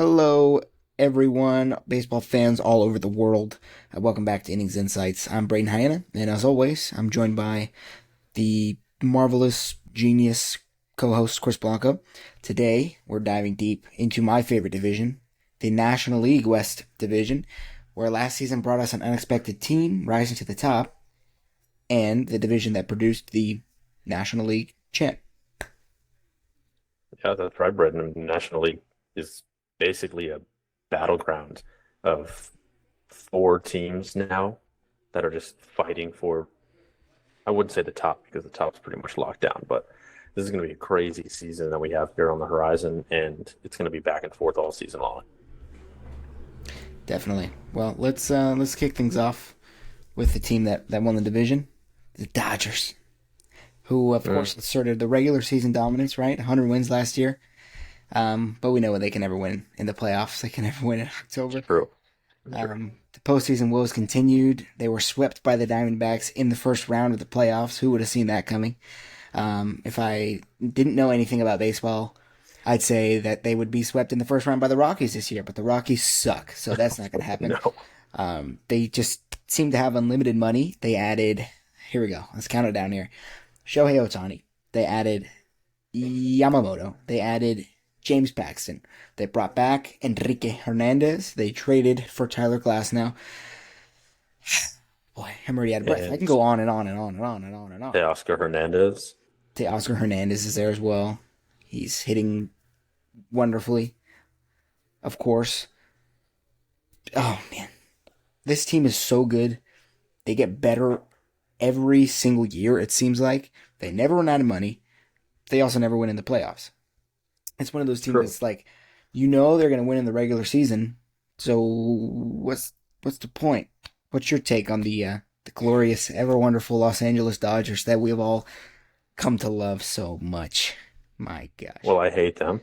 Hello, everyone, baseball fans all over the world. Welcome back to Innings Insights. I'm Brayden, and as always, I'm joined by the marvelous genius co-host Chris Blanco. Today, we're diving deep into my favorite division, the National League West Division, where last season brought us an unexpected team rising to the top, and the division that produced the National League champ. Yeah, that's right, Brayden. The National League is basically a battleground of four teams now that are just fighting for, I wouldn't say the top because the top's pretty much locked down, but this is going to be a crazy season that we have here on the horizon, and it's going to be back and forth all season long. Definitely. Well, let's kick things off with the team that won the division, the Dodgers, who of Mm, course asserted the regular season dominance, right? 100 wins last year. But we know they can never win in the playoffs. They can never win in it's October. true. Sure. The postseason woes continued. They were swept by the Diamondbacks in the first round of the playoffs. Who would have seen that coming? If I didn't know anything about baseball, I'd say that they would be swept in the first round by the Rockies this year, but the Rockies suck, so that's not going to happen. No. They just seem to have unlimited money. They added, here we go, let's count it down here. Shohei Ohtani. They added Yamamoto. They added James Paxton. They brought back Enrique Hernandez. They traded for Tyler Glasnow. Boy, I'm already out of breath. I can And go on and on and on and on and on and on. Oscar Hernandez. Oscar Hernandez is there as well. He's hitting wonderfully, of course. Oh man, this team is so good. They get better every single year. It seems like they never run out of money. They also never win in the playoffs. It's one of those teams True. that's like, they're going to win in the regular season. So what's the point? What's your take on the glorious, ever wonderful Los Angeles Dodgers that we've all come to love so much? My gosh, Well, I hate them,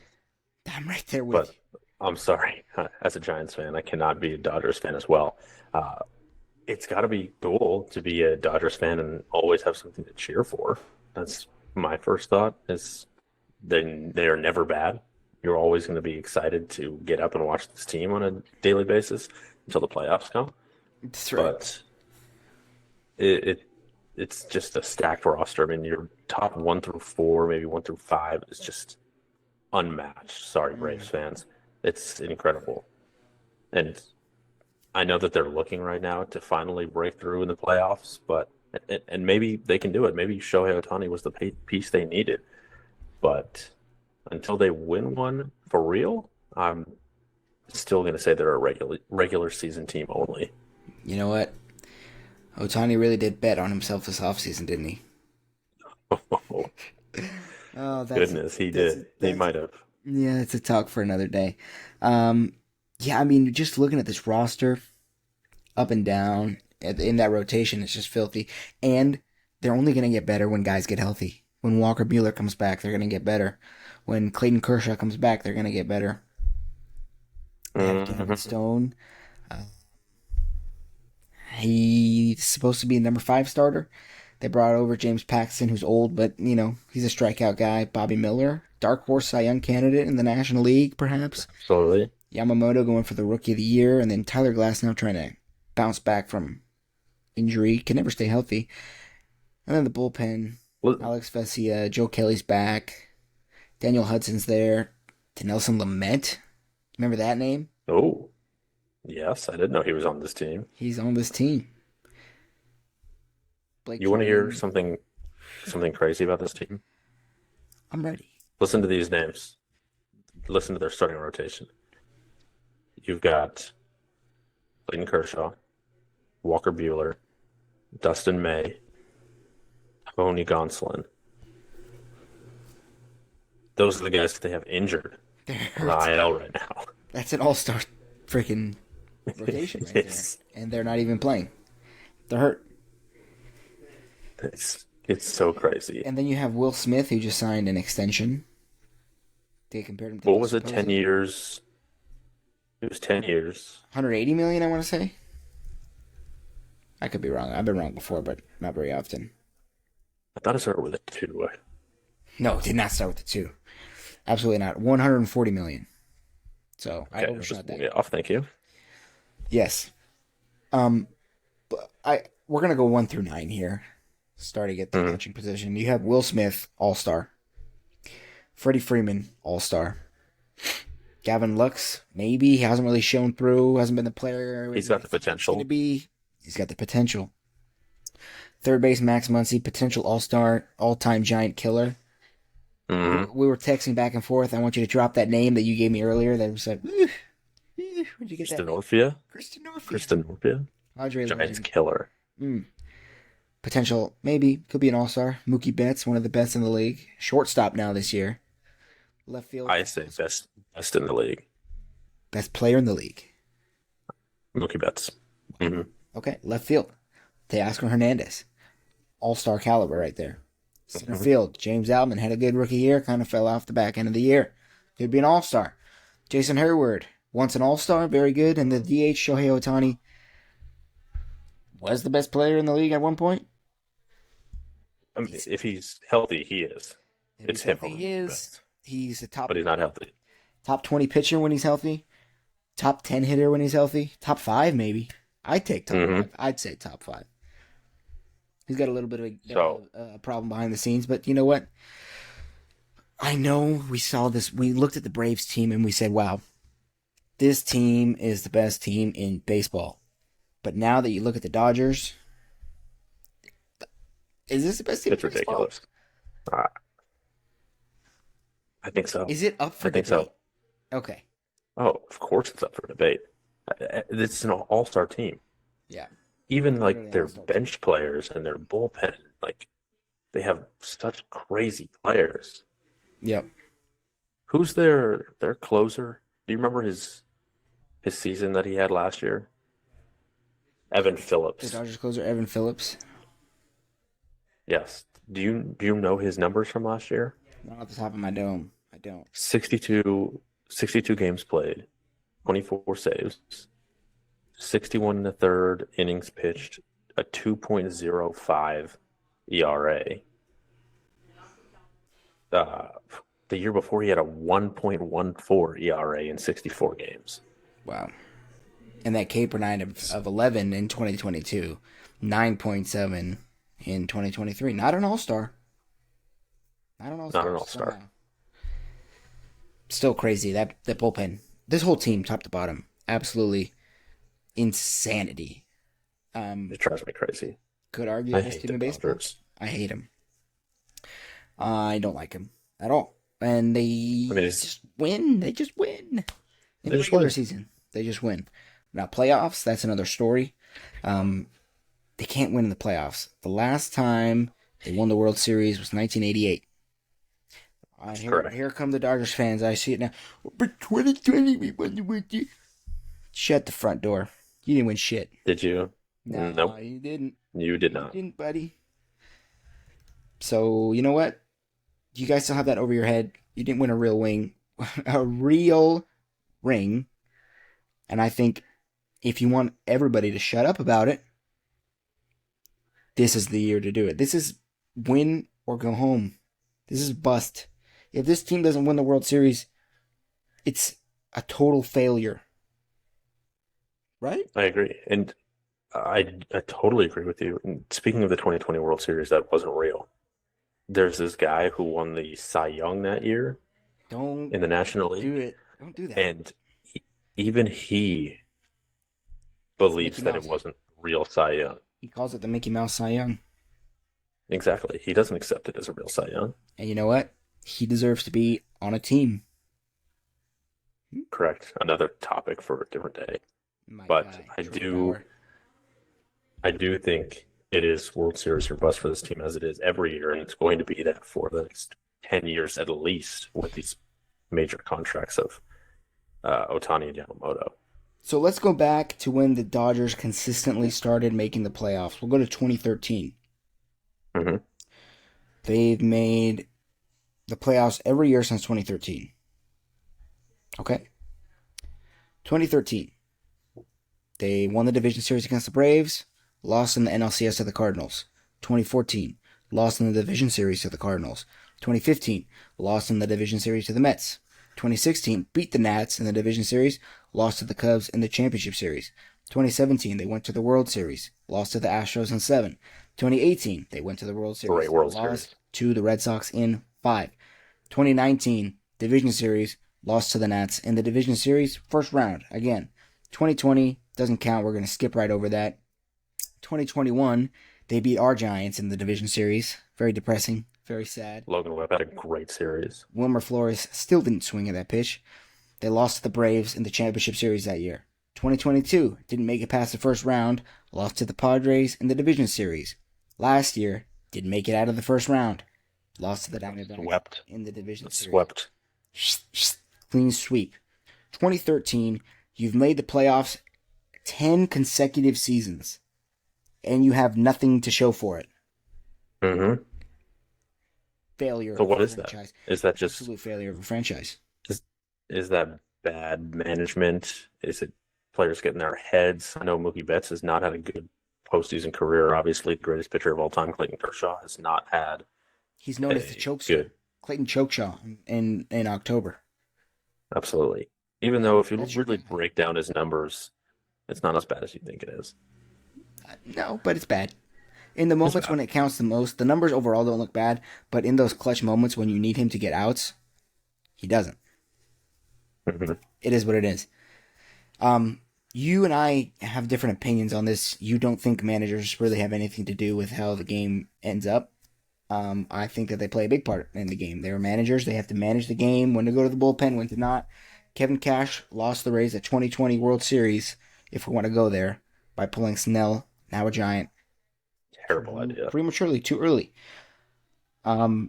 I'm right there with but you. I'm sorry. As a Giants fan, I cannot be a Dodgers fan as well. Uh, it's got to be cool to be a Dodgers fan and always have something to cheer for. That's my first thought is they are never bad. You're always going to be excited to get up and watch this team on a daily basis until the playoffs come. That's right. But it it's just a stacked roster. I mean, your top one through four, maybe one through five, is just unmatched. Sorry, Mm. Braves fans. It's incredible. And I know that they're looking right now to finally break through in the playoffs, but and maybe they can do it. Maybe Shohei Ohtani was the piece they needed. But until they win one for real, I'm still going to say they're a regular season team only. You know what? Otani really did bet on himself this offseason, didn't he? Oh, Oh, goodness, he that's did. He that's might have. yeah, it's a talk for another day. Um, yeah, I mean, just looking at this roster, up and down in that rotation, it's just filthy. And they're only going to get better when guys get healthy. When Walker Buehler comes back, they're going to get better. When Clayton Kershaw comes back, they're going to get better. They have Gavin Mhm. Stone. Uh, he's supposed to be a number five starter. They brought over James Paxton, who's old, but he's a strikeout guy. Bobby Miller, dark horse Cy Young candidate in the National League, perhaps. Absolutely. Yamamoto going for the Rookie of the Year, and then Tyler Glass now trying to bounce back from injury, can never stay healthy. And then the bullpen, Li- Alex Vesia, Joe Kelly's back, Daniel Hudson's there, Nelson Lament. Remember that name? Oh, yes, I didn't know he was on this team. He's on this team. Blake You want to hear Snell. something crazy about this team? I'm ready. Listen to these names. Listen to their starting rotation. You've got Clayton Kershaw, Walker Buehler, Dustin May, Tony Gonsolin. Those are the guys that they have injured They're on the hurt. IL right now. That's an all-star freaking rotation right there, It's and they're not even playing. They're hurt. it's so crazy. And then you have Will Smith, who just signed an extension. They compared him to What the was it? supposed 10 years. It was 10 years. 180 million. I want to say. I could be wrong. I've been wrong before, but not very often. I thought it started with a two. No, it did not start with the two. Absolutely not. 140 million. So I Okay, overshot just that. way off. Thank you. Yes. But we're gonna go 1 through 9 here. Starting at the Hmm. catching position, you have Will Smith, All Star. Freddie Freeman, All Star. Gavin Lux, maybe he hasn't really shown through. Hasn't been the player He's we got the thought he's gonna potential. be. He's got the potential. Third base, Max Muncy, potential All Star, all time giant killer. Hmm. We were texting back and forth. I want you to drop that name that you gave me earlier. That was like, where'd you get that Kristen name? Orphea. Kristen Northfield. Kristen Orphea. Andre Giants Legend. killer. Mm. Potential, maybe. Could be an all-star. Mookie Betts, one of the best in the league. Shortstop now this year. Left field. I say best in the league. Best player in the league. Mookie Betts. Hmm. Okay, left field. Teoscar Hernandez. All-star caliber right there. Center Hmm. field. James Outman had a good rookie year. Kind of fell off the back end of the year. Could be an all-star. Jason Hayward. Once an all-star. Very good. And the DH, Shohei Ohtani, was the best player in the league at one point. I mean, if he's healthy, he is. If It's he's him. healthy, he is. He's a But he's not healthy. top 20 pitcher when he's healthy. Top 10 hitter when he's healthy. Top 5 maybe. I'd take top Hmm. 5. I'd say top 5. He's got a little bit of So a problem behind the scenes, but you know what? I know we saw this. We looked at the Braves team and we said, wow, this team is the best team in baseball. But now that you look at the Dodgers, is this the best team it's in baseball? ridiculous. Uh, I think so. Is it up for I think debate? so. Okay. Oh, of course it's up for debate. It's an all-star team. Yeah. Even Literally like their all-star team. bench players and their bullpen, like they have such crazy players. Yep. Who's their closer? Do you remember his season that he had last year? Evan The Phillips. Dodgers closer, Evan Phillips. Yes. Do you know his numbers from last year? Not off the top of my dome. I don't. 62 games played, 24 saves, 61 in the third innings pitched, a 2.05 ERA. The year before, he had a 1.14 ERA in 64 games. Wow. And that Caper 9 of 11 in 2022, 9.7 in 2023. Not an all-star. Not an all-star. Not an all-star. Somehow. Still crazy. That bullpen. This whole team, top to bottom, absolutely insanity. It drives me crazy. Could argue I best hate team the in baseball. Dodgers. I hate him. I don't like him at all. And they just win. They just win. In the regular season, they just win. Now, playoffs, that's another story. They can't win in the playoffs. The last time they won the World Series was 1988. Here come the Dodgers fans. I see it now. But 2020, we won the World Series. Shut the front door. You didn't win shit. Did you? No, Nope. you didn't. You did not. You didn't, buddy. So, you know what? You guys still have that over your head. You didn't win a real a real ring. And I think if you want everybody to shut up about it, this is the year to do it. This is win or go home. This is bust. If this team doesn't win the World Series, it's a total failure. Right? I agree. And I totally agree with you. And speaking of the 2020 World Series, that wasn't real. There's this guy who won the Cy Young that year Don't in the National League. do it. Don't do that. And even he believes Mickey that it Mouse. wasn't real Cy Young. He calls it the Mickey Mouse Cy Young. Exactly. He doesn't accept it as a real Cy Young. And you know what? He deserves to be on a team. Correct. Another topic for a different day. My But guy, I Trevor do Bauer. I do think it is World Series or bust for this team as it is every year, and it's going to be that for the next 10 years at least with these major contracts of Ohtani and Yamamoto. So let's go back to when the Dodgers consistently started making the playoffs. We'll go to 2013. Mm-hmm. They've made the playoffs every year since 2013. Okay? 2013. They won the division series against the Braves, lost in the NLCS to the Cardinals. 2014. Lost in the division series to the Cardinals. 2015. Lost in the division series to the Mets. 2016, beat the Nats in the division series, lost to the Cubs in the championship series. 2017, they went to the World Series, lost to the Astros in 7. 2018, they went to the World Great Series, World lost Series. to the Red Sox in 5. 2019, division series, lost to the Nats in the division series, first round again. 2020 doesn't count. We're going to skip right over that. 2021, they beat our Giants in the division series. Very depressing. Very sad. Logan Webb had a great series. Wilmer Flores still didn't swing at that pitch. They lost to the Braves in the championship series that year. 2022, didn't make it past the first round. Lost to the Padres in the division series. Last year, didn't make it out of the first round. Lost to the Diamondbacks Swept. in the division series. Swept. Clean sweep. 2013, you've made the playoffs 10 consecutive seasons, and you have nothing to show for it. Mm-hmm. Failure So of what a is that? franchise. Is that just Absolute failure of a franchise. is that bad management? Is it players getting their heads? I know Mookie Betts has not had a good postseason career. Obviously, the greatest pitcher of all time, Clayton Kershaw, has not had He's known as the chokester. Clayton Chokeshaw in October. Absolutely. Even though if you That's really your guy. break down his numbers, it's not as bad as you think it is. No, but it's bad. In the moments when it counts the most, the numbers overall don't look bad, but in those clutch moments when you need him to get outs, he doesn't. Mm-hmm. It is what it is. You and I have different opinions on this. You don't think managers really have anything to do with how the game ends up. I think that they play a big part in the game. They're managers. They have to manage the game, when to go to the bullpen, when to not. Kevin Cash lost the Rays at 2020 World Series, if we want to go there, by pulling Snell, now a Giant, Terrible idea. prematurely, too early. You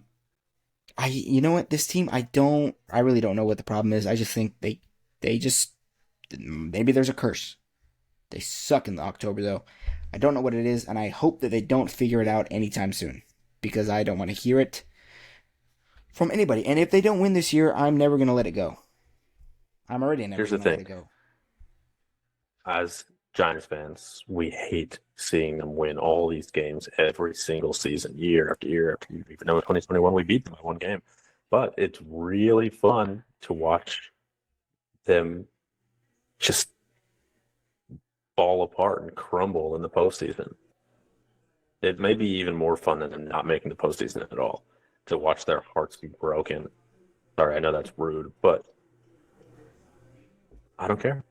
know what, this team, I really don't know what the problem is. I just think maybe there's a curse. They suck in October though. I don't know what it is, and I hope that they don't figure it out anytime soon, because I don't want to hear it from anybody. And if they don't win this year, I'm never going to let it go. I'm already never Here's the going to let thing. it go. As Giants fans, we hate seeing them win all these games every single season, year after year after year. Even though in 2021 we beat them by one game. But it's really fun to watch them just fall apart and crumble in the postseason. It may be even more fun than them not making the postseason at all, to watch their hearts be broken. Sorry, I know that's rude, but I don't care.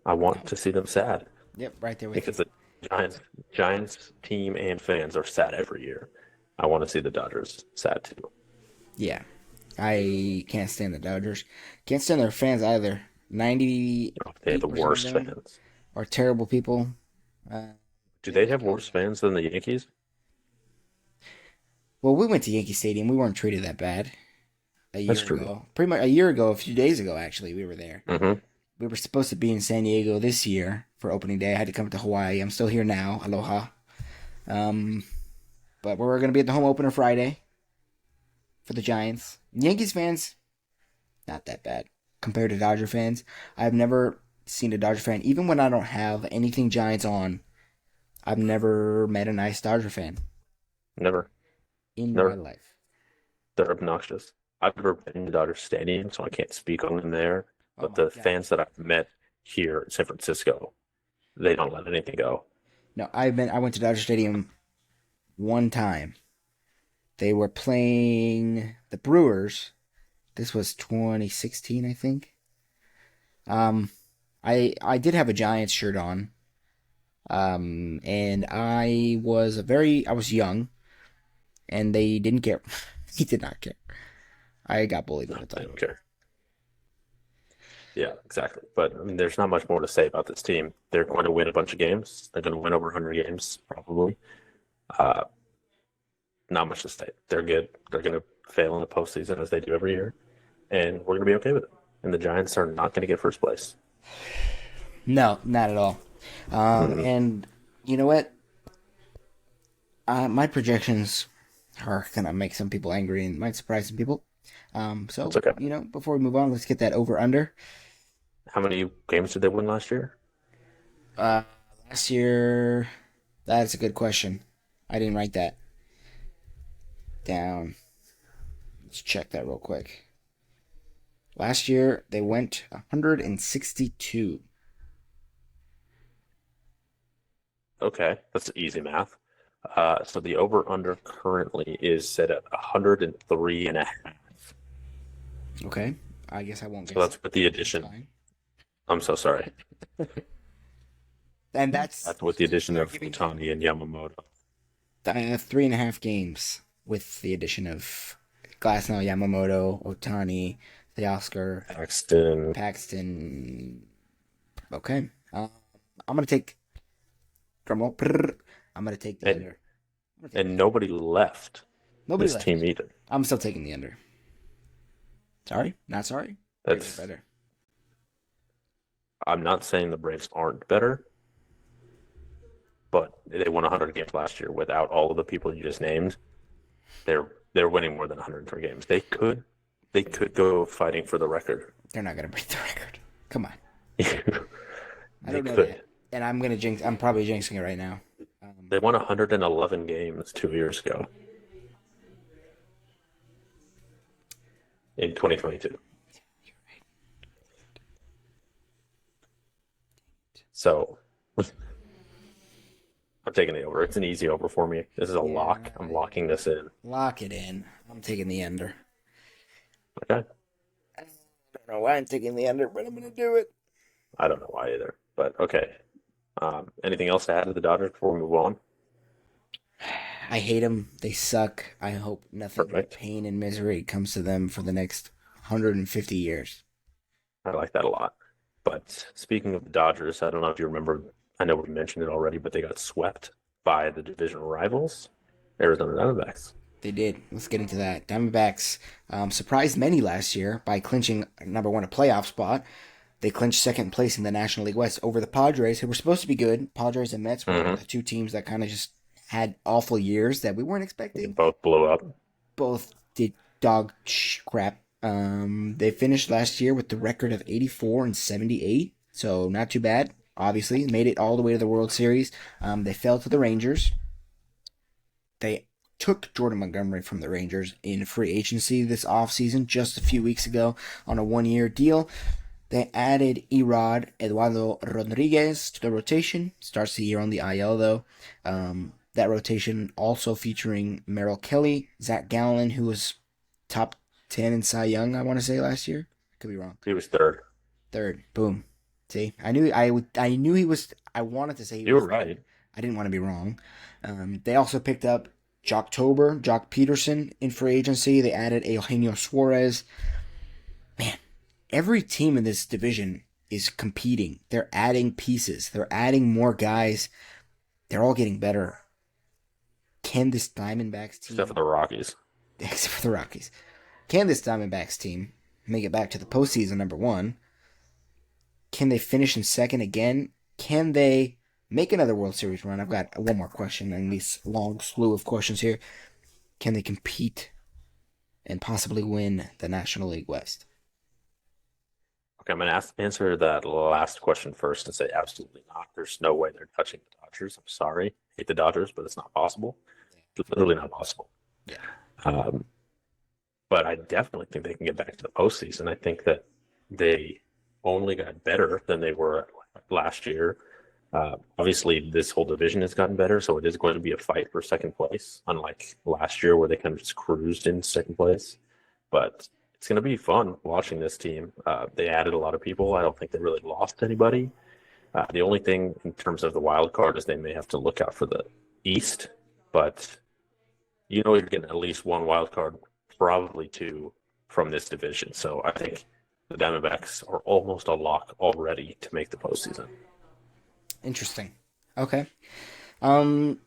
I want to see them sad. Yep, right there with Because you. the Giants team and fans are sad every year. I want to see the Dodgers sad too. Yeah. I can't stand the Dodgers. Can't stand their fans either. 98% They have the worst of them fans. are terrible people. Do they have worse fans than the Yankees? Well, we went to Yankee Stadium. We weren't treated that bad a year That's true. ago. Pretty much a year ago, a few days ago, actually, we were there. Mm-hmm. We were supposed to be in San Diego this year for opening day. I had to come to Hawaii. I'm still here now. Aloha. But we're going to be at the home opener Friday for the Giants. Yankees fans, not that bad compared to Dodger fans. I've never seen a Dodger fan, even when I don't have anything Giants on. I've never met a nice Dodger fan Never. in Never. my life. They're obnoxious. I've never been to Dodger Stadium, so I can't speak on them there. But the fans that I've met here in San Francisco, they don't let anything go. No, I went to Dodger Stadium one time. They were playing the Brewers. This was 2016, I think. I did have a Giants shirt on. And I was young, and they didn't care. He did not care. I got bullied all the I time. don't care. Yeah, exactly. But I mean, there's not much more to say about this team. They're going to win a bunch of games. They're going to win over 100 games, probably. Not much to say. They're good. They're going to fail in the postseason as they do every year, and we're going to be okay with it. And the Giants are not going to get first place. No, not at all. And you know what? My projections are gonna make some people angry and might surprise some people. So That's okay. before we move on, let's get that over under. How many games did they win last year? Last year, that's a good question. I didn't write that down. Let's check that real quick. Last year, they went 162. Okay, that's easy math. So the over-under currently is set at 103 and a half. Okay. I guess I won't So guess that's it. with the That's addition. fine. I'm so sorry. And that's That's with the addition they're of giving Otani and Yamamoto. 3.5 games with the addition of Glassnow, Yamamoto, Otani, Teoscar, Paxton, Paxton. Okay. I'm gonna take drumroll. Prrr. I'm gonna take the and under. I'm gonna take the and under. nobody left Nobody this left. team either. I'm still taking the under. Sorry, not sorry. Braves are That's better. I'm not saying the Braves aren't better, but they won 100 games last year without all of the people you just named. They're winning more than 103 games. They could go fighting for the record. They're not gonna break the record. Come on. I They don't know could. that, and I'm gonna jinx. I'm probably jinxing it right now. They won 111 games 2 years ago in 2022. So I'm taking the over. It's an easy over for me. This is a Yeah, lock. I'm locking this in. lock it in. I'm taking the under. Okay. I don't know why I'm taking the under, but I'm gonna do it. I don't know why either, but okay. Anything else to add to the Dodgers before we move on? I hate them. They suck. I hope nothing but Perfect. pain and misery comes to them for the next 150 years. I like that a lot. But speaking of the Dodgers, I don't know if you remember, I know we mentioned it already, but they got swept by the division rivals, Arizona Diamondbacks. They did. Let's get into that. Diamondbacks surprised many last year by clinching number one a playoff spot. They clinched second place in the National League West over the Padres, who were supposed to be good. Padres and Mets were Mm-hmm. the two teams that kind of just had awful years that we weren't They expecting. both blew up. Both did dog crap. They finished last year with the record of 84 and 78, so not too bad. Obviously, made it all the way to the World Series. They fell to the Rangers. They took Jordan Montgomery from the Rangers in free agency this offseason just a few weeks ago on a 1 year deal. They added Erod Eduardo Rodriguez to the rotation. Starts the year on the IL, though. That rotation also featuring Merrill Kelly, Zach Gallen, who was top 10 in Cy Young, I want to say, last year. Could be wrong. He was third. Third. Boom. See, I knew he was. I wanted to say he You were was right. third. I didn't want to be wrong. They also picked up Jock Peterson in free agency. They added Eugenio Suarez. Man, every team in this division is competing. They're adding pieces. They're adding more guys. They're all getting better. Can this Diamondbacks Except for team, the Rockies. except for the Rockies, can this Diamondbacks team make it back to the postseason, number one? Can they finish in second again? Can they make another World Series run? I've got one more question in this long slew of questions here. Can they compete and possibly win the National League West? Okay, I'm going to answer that last question first and say absolutely not. There's no way they're touching the Dodgers. I'm sorry. Hate the Dodgers, but it's not possible. It's literally not possible. Yeah. Um, but I definitely think they can get back to the postseason. I think that they only got better than they were last year. Obviously, this whole division has gotten better, so it is going to be a fight for second place, unlike last year where they kind of just cruised in second place. But it's going to be fun watching this team. They added a lot of people. I don't think they really lost anybody. The only thing in terms of the wild card is they may have to look out for the East, but you know you're getting at least one wild card, probably two from this division. So I think the Diamondbacks are almost a lock already to make the postseason. Interesting. Okay.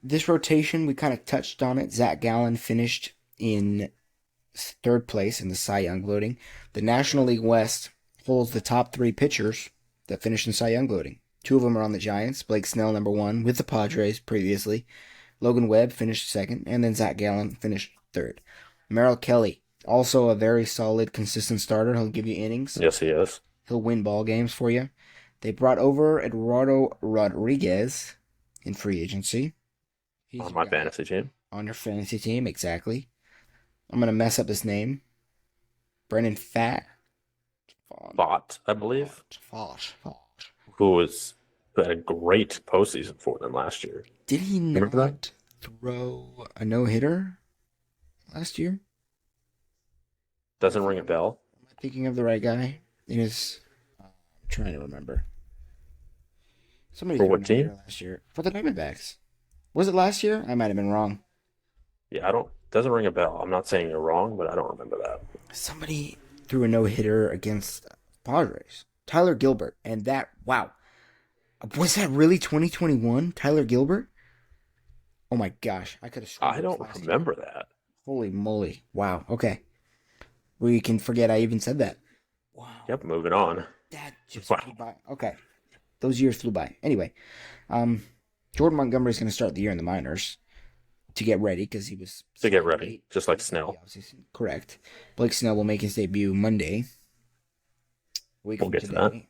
This rotation, we kind of touched on it. Zach Gallen finished in third place in the Cy Young voting. The National League West holds the top three pitchers that finished in Cy Young voting. Two of them are on the Giants. Blake Snell, number one, with the Padres previously. Logan Webb finished second, and then Zach Gallen finished third. Merrill Kelly, also a very solid, consistent starter. He'll give you innings. Yes, he is. He'll win ball games for you. They brought over Eduardo Rodriguez in free agency. He's On your my guy. fantasy team. On your fantasy team, exactly. I'm going to mess up his name. Brennan Fat. Vaught, I believe, Fosh. who had a great postseason for them last year. Did he Remember that? not throw a no-hitter last year? Doesn't ring a bell. Am I thinking of the right guy? It is. I'm trying to remember. Somebody For threw a what team? no-hitter last year for the Diamondbacks. Was it last year? I might have been wrong. Yeah, I don't. Doesn't ring a bell. I'm not saying you're wrong, but I don't remember that. Somebody threw a no-hitter against Padres. Tyler Gilbert, and that wow, was that really 2021? Tyler Gilbert? Oh my gosh, I could have sworn I it was don't last year. remember that. Holy moly! Wow. Okay, we can forget I even said that. Wow, Yep, moving on. that just Wow. flew by. Okay, those years flew by. Anyway, Jordan Montgomery's going to start the year in the minors to get ready because he was To get signed ready, late. just like Yeah, Snell. offseason. Correct. Blake Snell will make his debut Monday. Week We'll from get to today. that.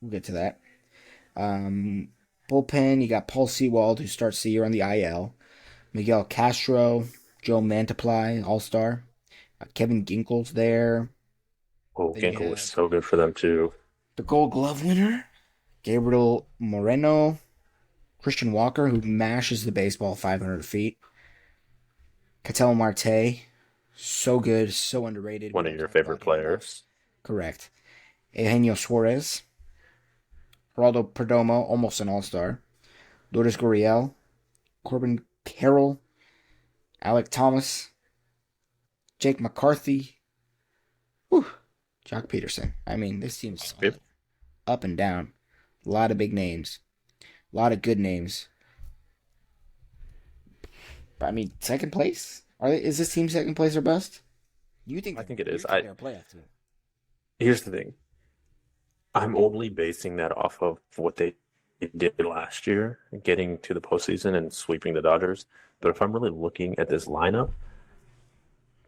We'll get to that. Bullpen, you got Paul Sewald, who starts the year on the IL. Miguel Castro, Joe Mantiply, All-Star. Kevin Ginkel's there. Oh, Then you Ginkle was have so good for them too. the Gold Glove winner, Gabriel Moreno. Christian Walker, who mashes the baseball 500 feet. Ketel Marte, so good, so underrated. We One of don't your talk favorite about him enough. players. Correct. Eugenio Suarez. Geraldo Perdomo, almost an all-star. Lourdes Gurriel. Corbin Carroll. Alec Thomas. Jake McCarthy. Whew. Jock Peterson. I mean, this team's solid. Up and down. A lot of big names. A lot of good names. But I mean, second place? Is this team second place or bust? You think I think it you is. think they're a playoff team? Here's the thing. I'm only basing that off of what they did last year, getting to the postseason and sweeping the Dodgers. But if I'm really looking at this lineup,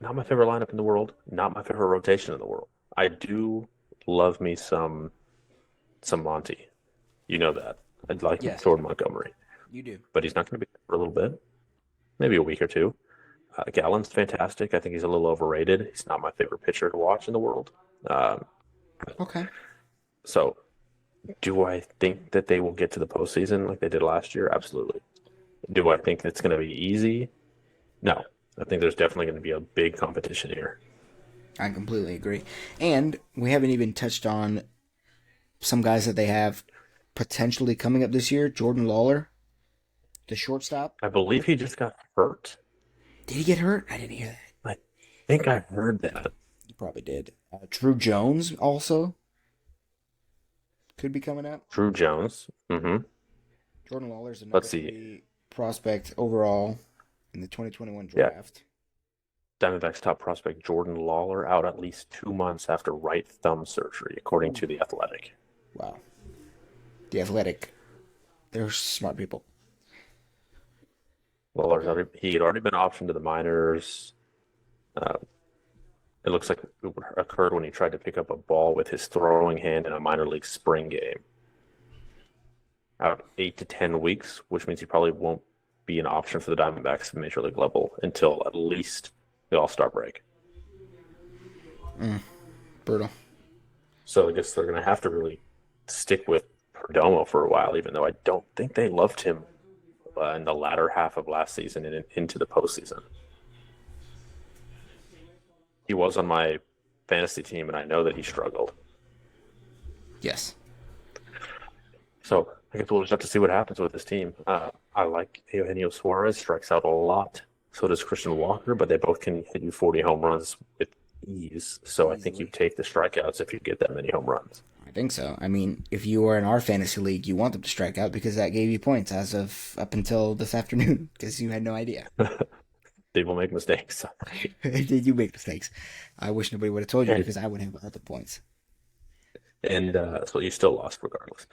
not my favorite lineup in the world, not my favorite rotation in the world. I do love me some Monty. You know that. I'd like Yes, Jordan Montgomery, you do. but he's not going to be for a little bit, maybe a week or two. Gallen's fantastic. I think he's a little overrated. He's not my favorite pitcher to watch in the world. Um, Okay. so, do I think that they will get to the postseason like they did last year? Absolutely. Do I think it's going to be easy? No. I think there's definitely going to be a big competition here. I completely agree. And we haven't even touched on some guys that they have potentially coming up this year. Jordan Lawler, the shortstop. I believe he just got hurt. Did he get hurt? I didn't hear that. I think I heard that. He probably did. Drew Jones also could be coming up. Drew Jones. Mm-hmm. Jordan Lawler's the number Let's see. 3 prospect overall in the 2021 Yeah. draft. Diamondbacks top prospect Jordan Lawler out at least 2 months after right thumb surgery, according to The Athletic. Wow. The Athletic. They're smart people. He had already been optioned to the minors. It looks like it occurred when he tried to pick up a ball with his throwing hand in a minor league spring game. Out 8 to 10 weeks, which means he probably won't be an option for the Diamondbacks at the major league level until at least the All-Star break. Brutal. So I guess they're going to have to really stick with Perdomo for a while, even though I don't think they loved him in the latter half of last season and into the postseason. He was on my fantasy team, and I know that he struggled. Yes. So I guess we'll just have to see what happens with this team. I like Eugenio Suarez, strikes out a lot. So does Christian Walker, but they both can hit you 40 home runs with ease. So I think you take the strikeouts if you get that many home runs. I think so. I mean, if you are in our fantasy league, you want them to strike out because that gave you points as of up until this afternoon because you had no idea. People make mistakes. Did you make mistakes? I wish nobody would have told you because I would have other points. And so you still lost regardless.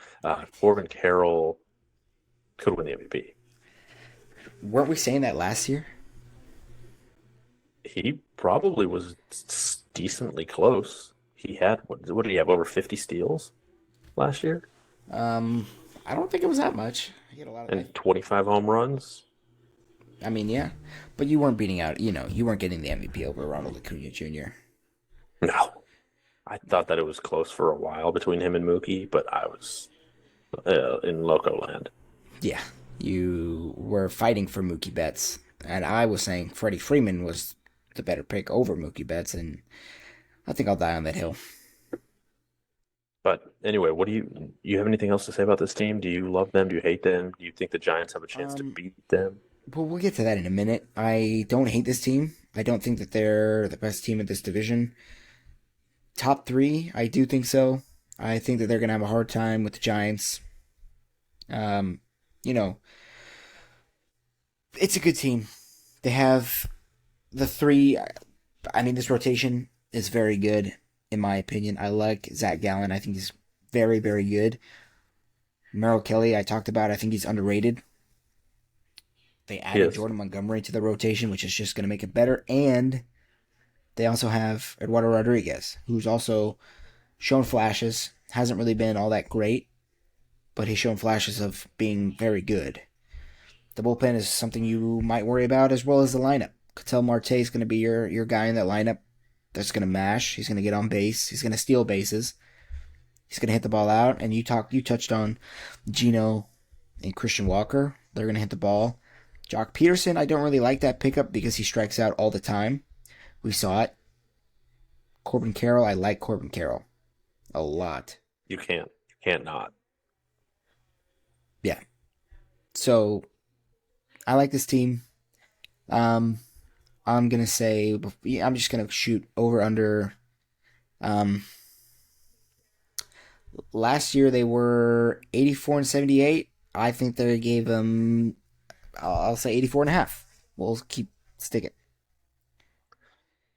Corbin Carroll could win the MVP. Weren't we saying that last year? He probably was decently close. He had, what did he have, over 50 steals last year? I don't think it was that much. He had a lot of. And 25 home runs? I mean, yeah, but you weren't beating out. You weren't getting the MVP over Ronald Acuna Jr. No. I thought that it was close for a while between him and Mookie, but I was in Loco land. Yeah, you were fighting for Mookie Betts, and I was saying Freddie Freeman was the better pick over Mookie Betts, and I think I'll die on that hill. But anyway, what do you have anything else to say about this team? Do you love them? Do you hate them? Do you think the Giants have a chance to Um, beat them? well, we'll get to that in a minute. I don't hate this team. I don't think that they're the best team in this division. Top three, I do think so. I think that they're gonna have a hard time with the Giants. Um, you know, it's a good team. They have the three. I mean, this rotation is very good, in my opinion. I like Zach Gallen. I think he's very, very good. Merrill Kelly, I talked about. I think he's underrated. They added Yes. Jordan Montgomery to the rotation, which is just going to make it better. And they also have Eduardo Rodriguez, who's also shown flashes. Hasn't really been all that great, but he's shown flashes of being very good. The bullpen is something you might worry about, as well as the lineup. Ketel Marte is going to be your guy in that lineup that's going to mash. He's going to get on base. He's going to steal bases. He's going to hit the ball out. And you touched on Gino and Christian Walker. They're going to hit the ball. Jock Peterson, I don't really like that pickup because he strikes out all the time. We saw it. Corbin Carroll, I like Corbin Carroll a lot. You can't. You can't not. Yeah. So I like this team. Um, I'm gonna say I'm just gonna shoot over under. Um, Last year they were 84 and 78. I think they gave them. I'll say 84 and a half. We'll keep sticking.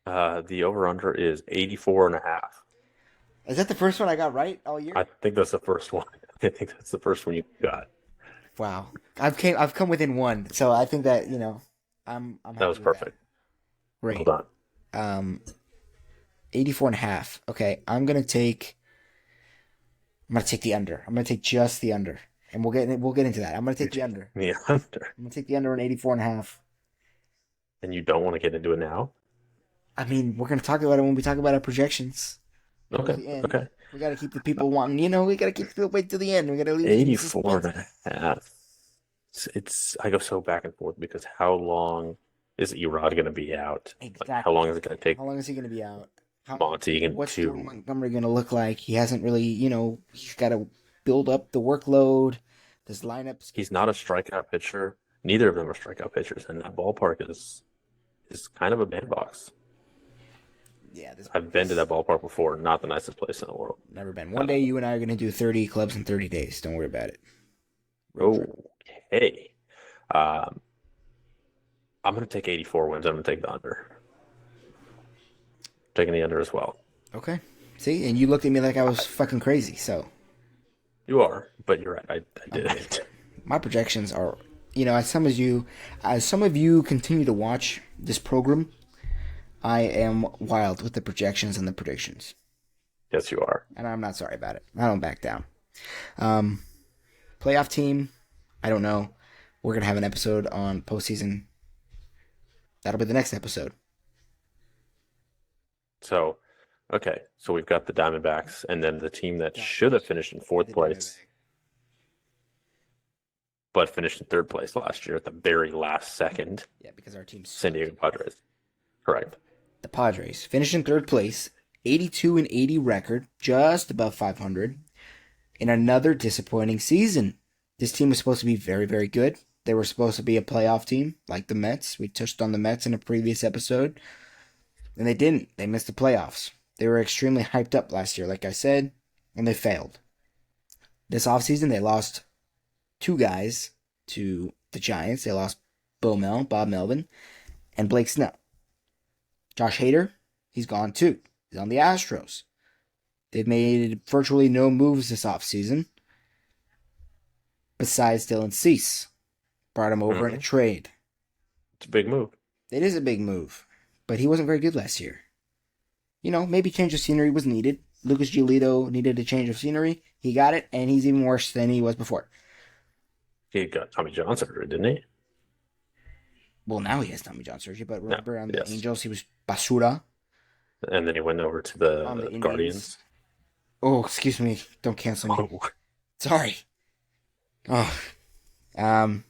The over-under is 84 and a half. Is that the first one I got right all year? I think that's the first one. I think that's the first one you got. Wow, I've come within one, so I think that I'm That happy was with that. perfect. Well Great. done. Um, 84 and a half. Okay, I'm gonna take the under. I'm gonna take just the under, and we'll get into that. I'm gonna take the under. The under. I'm gonna take the under on 84 and a half. And you don't want to get into it now? I mean, we're gonna talk about it when we talk about our projections towards Okay. the end. Okay. We gotta keep the people wanting. We gotta keep people wait till the end. We gotta leave it in 84 suspense. and a half. I go so back and forth because how long is Erod going to be out? Like, how Exactly. long is it going to take How long is he gonna be out? Monty What's Jordan to? Montgomery gonna look like? He hasn't really, he's got to build up the workload. This lineup's He's not a strikeout pitcher. Neither of them are strikeout pitchers, and that ballpark is kind of a bandbox. yeah. This I've been to that ballpark before. Not the nicest place in the world. never been. One day you and I are gonna do 30 clubs in 30 days. Don't worry about it. Road trip. Okay. Um, I'm going to take 84 wins. I'm going to take the under. Taking the under as well. Okay. See, and you looked at me like I was fucking crazy. So You are, but you're right. I did Okay. it. my projections are, as some of you continue to watch this program, I am wild with the projections and the predictions, Yes, you are. and I'm not sorry about it. I don't back down. Um, Playoff team, I don't know. We're gonna have an episode on postseason. That'll be the next episode. So, okay. So we've got the Diamondbacks, and then the team that should have finished in fourth place, but finished in third place last year at the very last second. Yeah, because our team's San Diego Padres. Correct. the Padres finished in third place, 82 and 80 record, just above 500, in another disappointing season. This team was supposed to be very, very good. They were supposed to be a playoff team like the Mets. We touched on the Mets in a previous episode, and they didn't. They missed the playoffs. They were extremely hyped up last year, like I said, and they failed. This offseason, they lost two guys to the Giants. They lost Bob Melvin, and Blake Snell. Josh Hader, he's gone too. He's on the Astros. They've made virtually no moves this offseason besides Dylan Cease. Brought him over in a trade. It's a big move. It is a big move, but he wasn't very good last year. Maybe change of scenery was needed. Lucas Giolito needed a change of scenery. He got it, and he's even worse than he was before. He got Tommy John surgery, didn't he? Well, now he has Tommy John surgery, but remember on the yes. Angels, he was basura. and then he went over to on the the Indians. Guardians. Oh, excuse me. Don't cancel me. Oh, Sorry. Oh, um,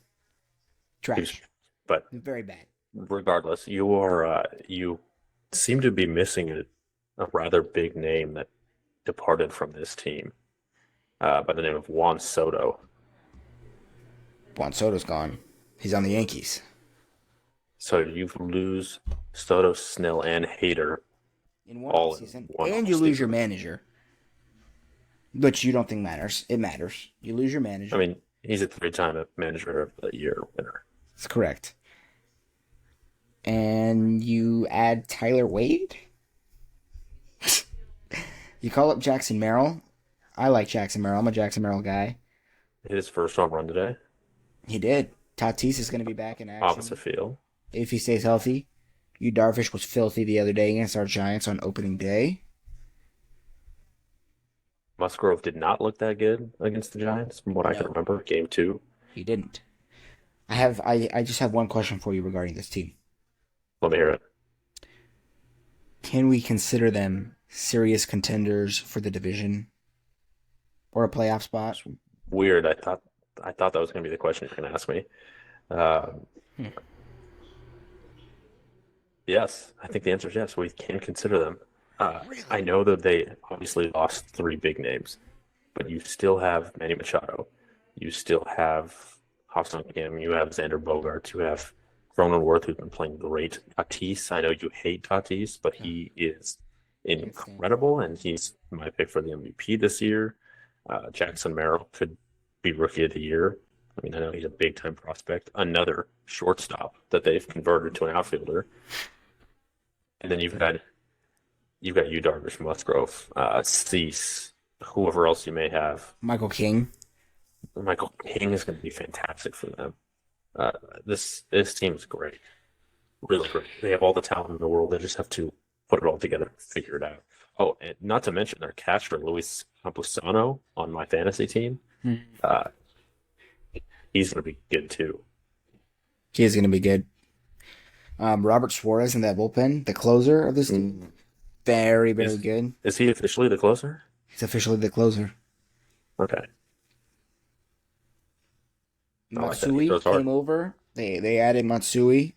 he was, trash. but Very bad. regardless, you seem to be missing a rather big name that departed from this team by the name of Juan Soto. Juan Soto's gone. He's on the Yankees. So you lose Soto, Snell, and Hader In one all in offseason. one And you lose your offseason. manager, which you don't think matters. It matters. You lose your I manager. mean, he's a three-time manager of the year winner. That's correct. And you add Tyler Wade? You call up Jackson Merrill? I like Jackson Merrill. I'm a Jackson Merrill guy. Hit his first home run today, He did. Tatis is going to be back in opposite action field. if he stays healthy. Yu Darvish was filthy the other day against our Giants on opening day. Musgrove did not look that good against the Giants, from what I can No, remember. Game two. he didn't. I just have one question for you regarding this team. Let me hear it. Can we consider them serious contenders for the division or a playoff spot? Weird. I thought that was going to be the question you're going to ask me. Uh, Hmm. yes, I think the answer is yes. We can consider them. I Really? know that they obviously lost three big names, but you still have Manny Machado. You still have Ha-Seong Kim. You have Xander Bogaerts. You have Cronenworth, who's been playing great. Tatis, I know you hate Tatis, but he is Can't stand him. incredible, and he's my pick for the MVP this year. Jackson Merrill could be Rookie of the Year. I mean, I know he's a big time prospect. Another shortstop that they've converted to an outfielder, and then you've got Yu Darvish, Musgrove, Cease, whoever else you may have. Michael King. Michael King is going to be fantastic for them. Uh, this team is great, really great. They have all the talent in the world. They just have to put it all together and figure it out. Oh, and not to mention their catcher, Luis Campusano, on my fantasy team. Hmm. Uh, he's going to be good too. He is going to be good. Robert Suarez in that bullpen, the closer of this team, very, very Is good. is he officially the closer? He's officially the closer. Okay, I like that. He Matsui throws hard. came over. They added Matsui,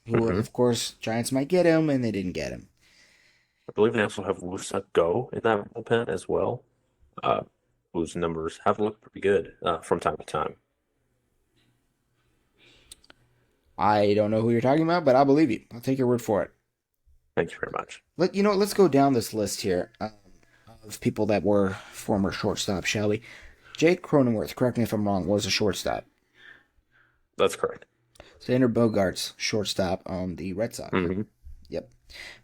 who Hmm of course Giants might get him, and they didn't get him. I believe they also have Wusa Go in that bullpen as well, uh, whose numbers have looked pretty good from time to time. I don't know who you're talking about, but I'll believe you. I'll take your word for it. Thank you very much. Let's go down this list here of people that were former shortstop, shall we? Jake Cronenworth, correct me if I'm wrong, was a shortstop. That's correct. Xander Bogaerts, shortstop on the Red Sox. Hmm Yep.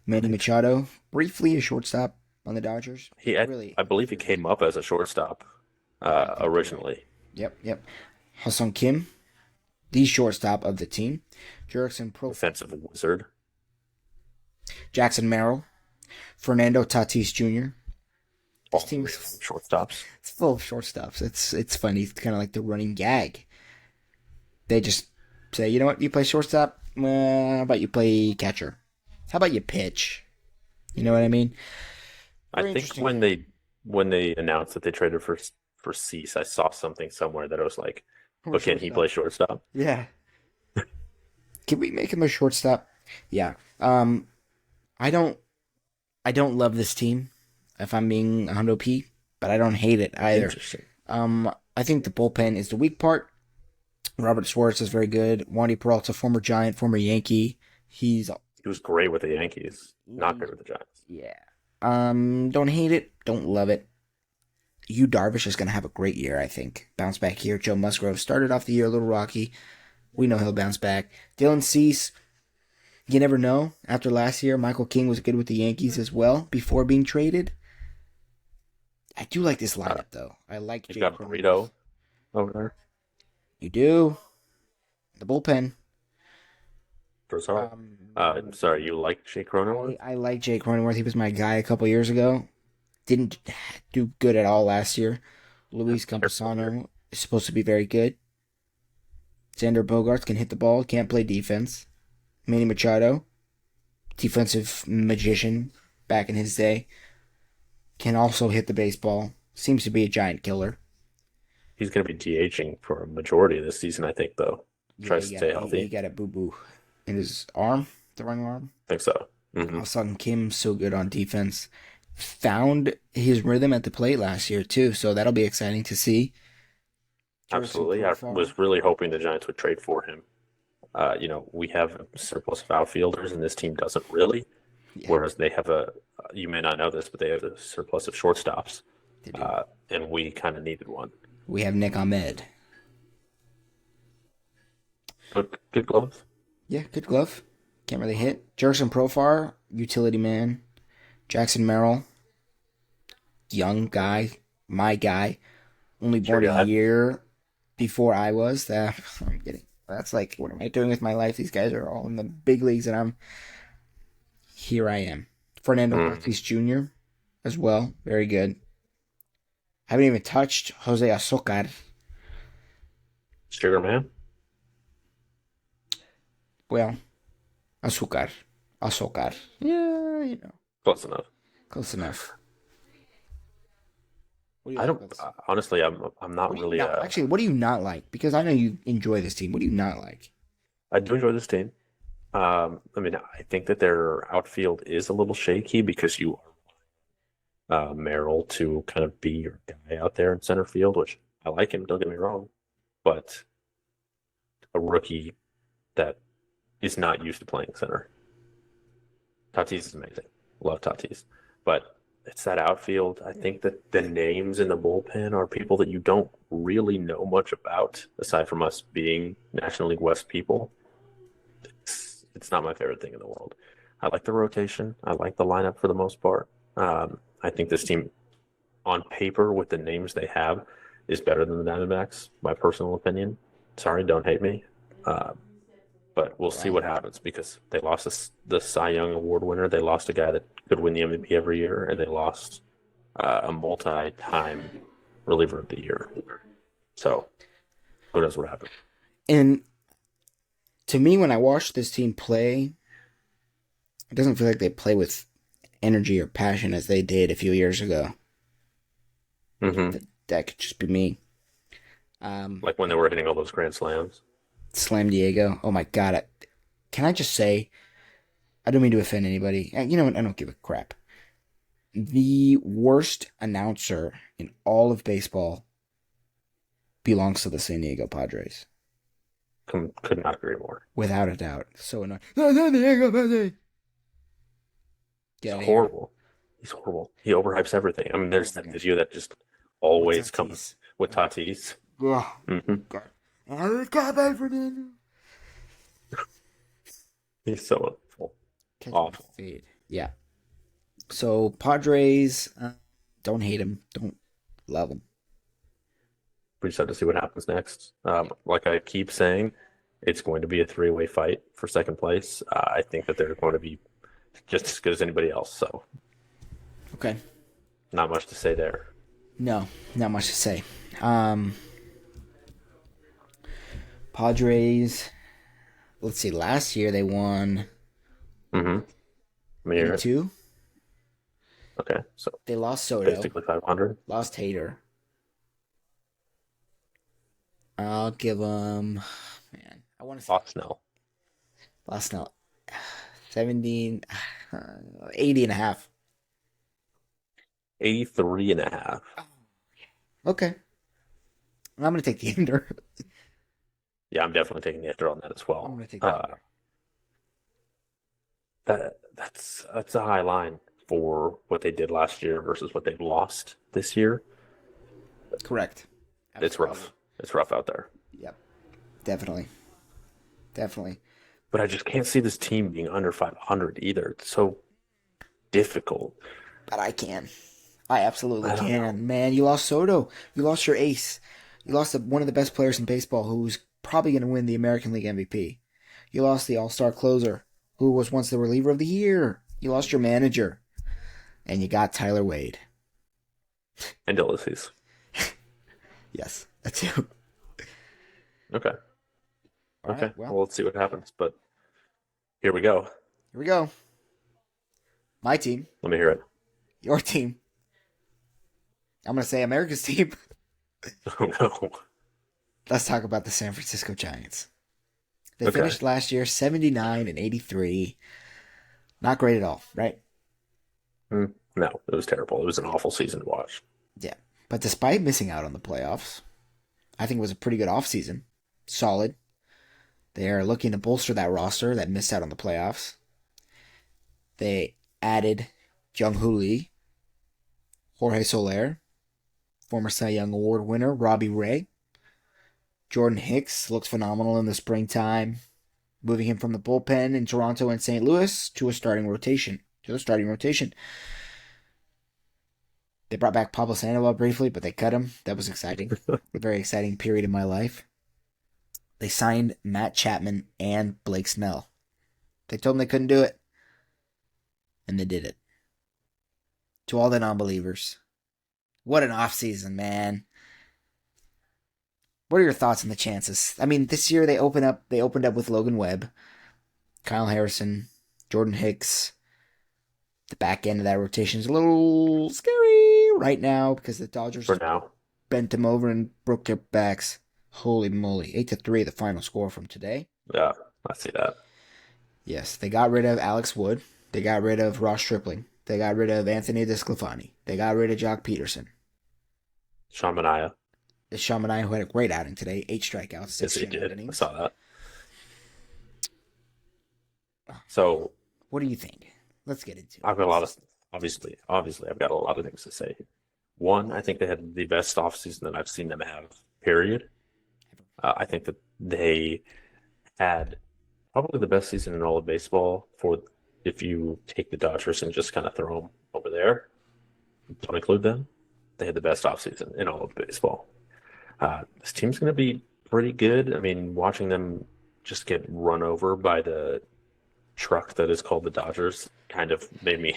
Manny Machado, briefly a shortstop on the Dodgers. Really, I believe he came up as a shortstop I think you're right. originally. Yep. Ha-Seong Kim, the shortstop of the team. Jurickson Profar, Defensive wizard. Jackson Merrill, Fernando Tatis Jr. This All team three of them shortstops. it's full of shortstops. It's funny. It's kind of like the running gag. They just say, you know what, you play shortstop? Well, how about you play catcher? How about you pitch? You know what I mean? I Very think interesting. when they announced that they traded for Cease, I saw something somewhere that I was like, Or but can he shortstop. play shortstop? Yeah. Can we make him a shortstop? Yeah. I don't I don't love this team, if I'm being 100p, but I don't hate it either. Interesting. I think the bullpen is the weak part. Robert Schwartz is very good. Wandy Peralta, former Giant, former Yankee. He's He was great with the Yankees, not great with the Giants. yeah. Don't hate it, don't love it. Yu Darvish is gonna have a great year, I think. Bounce back here. Joe Musgrove started off the year a little rocky. We know he'll bounce back. Dylan Cease, you never know. After last year, Michael King was good with the Yankees as well before being traded. I do like this Uh, lineup though. I like you've Jake got Cronenworth. Burrito over there. You do. The bullpen. Broussard. Um, Sorry, you like Jake Cronenworth? I like Jake Cronenworth. He was my guy a couple years ago. Didn't do good at all last year. Luis Terrible. Campusano is supposed to be very good. Xander Bogaerts can hit the ball, can't play defense. Manny Machado, defensive magician. back in his day. Can also hit the baseball. Seems to be a giant killer. He's going to be DHing for a majority of this season, I think, though. Yeah, Tries to stay he healthy. got a boo boo in his arm, the wrong arm. I think so. All of a sudden, Kim's so good on defense. Found his rhythm at the plate last year too, so that'll be exciting to see. Jurickson Absolutely. I Profar. was really hoping the Giants would trade for him. We have a surplus of outfielders, and this team doesn't really. Yeah, Whereas they have you may not know this, but they have a surplus of shortstops, they do. and we kind of needed one. We have Nick Ahmed. Good gloves. Yeah, good glove. Can't really hit. Jurickson Profar, utility man. Jackson Merrill, young guy, my guy. Only Sure born a guy. year before I was. I'm kidding. That's like, what am I doing with my life? These guys are all in the big leagues, and here I am. Fernando Mm. Tatis Jr. as well. Very good. Haven't even touched Jose Azocar. Sugar man. Well, Azocar. Azocar. Yeah, Close enough. close enough. What do you I like don't about this? honestly. I'm not What do you really. not actually? What do you not like? Because I know you enjoy this team. What do you not like? I do enjoy this team. I mean, I think that their outfield is a little shaky because you Merrill to kind of be your guy out there in center field, which I like him. Don't get me wrong, but a rookie that is not used to playing center. Tatis is amazing. Love Tatis. But it's that outfield. I think that the names in the bullpen are people that you don't really know much about, aside from us being National League West people. It's not my favorite thing in the world. I like the rotation. I like the lineup for the most part. I think this team, on paper, with the names they have, is better than the Diamondbacks, my personal opinion. Sorry, don't hate me. Uh, but we'll see what happens because they lost the Cy Young Award winner. They lost a guy that could win the MVP every year, and they lost a multi-time reliever of the year. So who knows what happened? And to me, when I watch this team play, it doesn't feel like they play with energy or passion as they did a few years ago. Mm-hmm. That could just be me. Like when they were hitting all those grand slams. Slam Diego. Oh my god! Can I just say, I don't mean to offend anybody. You know what? I don't give a crap. The worst announcer in all of baseball belongs to the San Diego Padres, Could not agree more. without a doubt. So annoying. The San Diego Padres. He's horrible. He's horrible. He overhypes everything. I mean, there's that video that just always comes with Tatis. Oh, Mm-hmm. God. I got back for dinner. He's so awful. Fade. Yeah. So Padres, don't hate him. Don't love him. We just have to see what happens next. Like I keep saying, it's going to be a three-way fight for second place. I think that they're going to be just as good as anybody else. So Okay. not much to say there. No, not much to say. Padres. Let's see. Last year they won Mm-hmm. I mean, 82. okay, so They lost Soto. basically 500. Lost Hater. I'll give them. Man, I want to say Lost Snell. lost Snell. 17, 80 and a half. 83 and a half. Okay. I'm going to take the under. Yeah, I'm definitely taking the under on that as well. I'm going to take the under. That's a high line for what they did last year versus what they've lost this year. Correct. It's rough. It's rough out there. Yep. Definitely. Definitely. But I just can't see this team being under 500 either. It's so difficult. But I can. I absolutely I don't can. know. Man, you lost Soto. You lost your ace. You lost one of the best players in baseball who's probably going to win the American League MVP. You lost the all-star closer who was once the reliever of the year. You lost your manager. And you got Tyler Wade. And Ulysses. Yes, that's you. Okay. All Okay. right, Well, let's see what happens. But here we go. here we go. My team, Let me hear it. your team. I'm going to say America's team. Oh no. Let's talk about the San Francisco Giants. They Okay. finished last year 79 and 83. Not great at all, right? No, it was terrible. It was an awful season to watch. Yeah. But despite missing out on the playoffs, I think it was a pretty good offseason. Solid. They are looking to bolster that roster that missed out on the playoffs. They added Jung-Hoo Lee, Jorge Soler, former Cy Young Award winner Robbie Ray. Jordan Hicks looks phenomenal in the springtime, moving him from the bullpen in Toronto and St. Louis to a starting rotation. They brought back Pablo Sandoval briefly, but they cut him. That was exciting. A very exciting period in my life. They signed Matt Chapman and Blake Snell. They told them they couldn't do it, and they did it. To all the non-believers, what an offseason, man. What are your thoughts on the chances? I mean, this year they opened up with Logan Webb, Kyle Harrison, Jordan Hicks. The back end of that rotation is a little scary right now because the Dodgers For now. bent them over and broke their backs. Holy moly. 8-3, the final score from today. Yeah, I see that. Yes, they got rid of Alex Wood. They got rid of Ross Stripling. They got rid of Anthony DeSclafani. They got rid of Jock Peterson. Sean Manaea. Sean Manaea, who had a great outing today. 8 strikeouts, 6 Yes, he shutout did. I innings. saw that. So What do you think? Let's get into it. I've got a lot of obviously I've got a lot of things to say. One, I think they had the best offseason that I've seen them have, period. I think that they had probably the best season in all of baseball for if you take the Dodgers and just kind of throw them over there. Don't include them. They had the best offseason in all of baseball. This team's going to be pretty good. I mean, watching them just get run over by the truck that is called the Dodgers kind of made me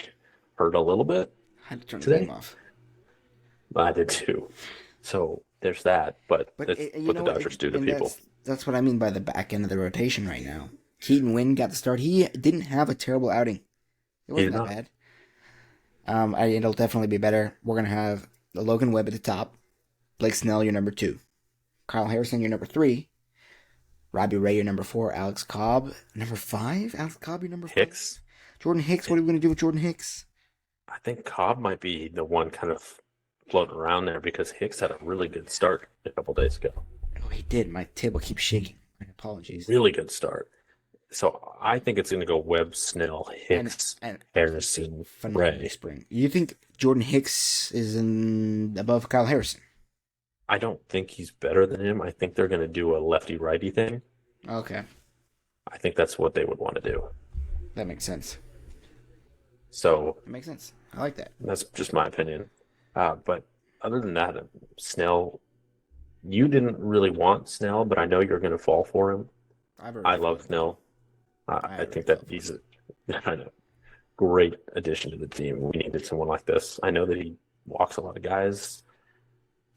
hurt a little bit I had to turn the today. game off. I did too. So there's that, but But that's you what know the what? Dodgers do to And people. that's what I mean by the back end of the rotation right now. Keaton Wynn got the start. He didn't have a terrible outing. It He wasn't did that not. bad. It'll definitely be better. We're gonna have Logan Webb at the top, Blake Snell your number 2, Kyle Harrison your number 3, Robbie Ray your number 4, Alex Cobb number 5, Alex Cobb your number 5, Hicks, Jordan Hicks. What are we gonna do with Jordan Hicks? I think Cobb might be the one kind of floating around there because Hicks had a really good start a couple days ago. Oh, he did. My table keeps shaking. My apologies. Really good start. So I think it's going to go Webb, Snell, Hicks, And Harrison, phenomenal Ray. spring. You think Jordan Hicks is above Kyle Harrison? I don't think he's better than him. I think they're going to do a lefty-righty thing. Okay, I think that's what they would want to do. that makes sense. So That makes sense. I like that. that's just my opinion. But other than that, Snell, you didn't really want Snell, but I know you're going to fall for him. I love Snell. I think that he's a great addition to the team. We needed someone like this. I know that he walks a lot of guys,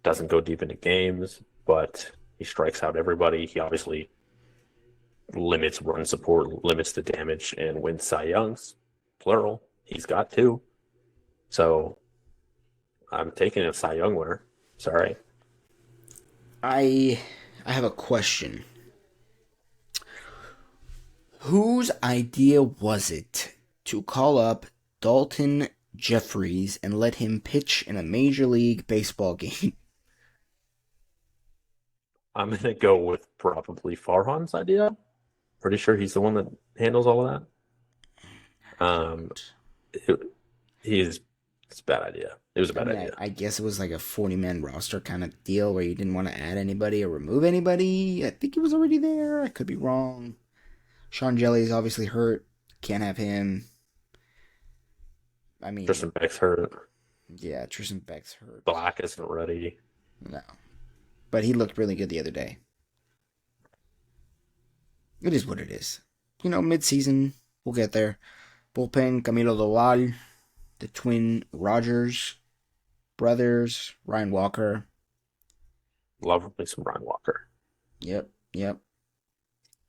doesn't go deep into games, but he strikes out everybody. He obviously limits run support, limits the damage, and wins Cy Youngs, plural. He's got 2. So I'm taking a Cy Young winner. Sorry. I have a question. Whose idea was it to call up Dalton Jeffries and let him pitch in a Major League Baseball game? I'm going to go with probably Farhan's idea. Pretty sure he's the one that handles all of that. It's a bad idea. It was a bad idea. I guess it was like a 40-man roster kind of deal where you didn't want to add anybody or remove anybody. I think he was already there. I could be wrong. Sean Jelly is obviously hurt. Can't have him. I mean, Tristan Beck's hurt. yeah, Tristan Beck's hurt. Black isn't ready. No. But he looked really good the other day. It is what it is. You know, mid-season, we'll get there. Bullpen, Camilo Doval, the twin Rogers brothers, Ryan Walker. Love me some Ryan Walker. Yep.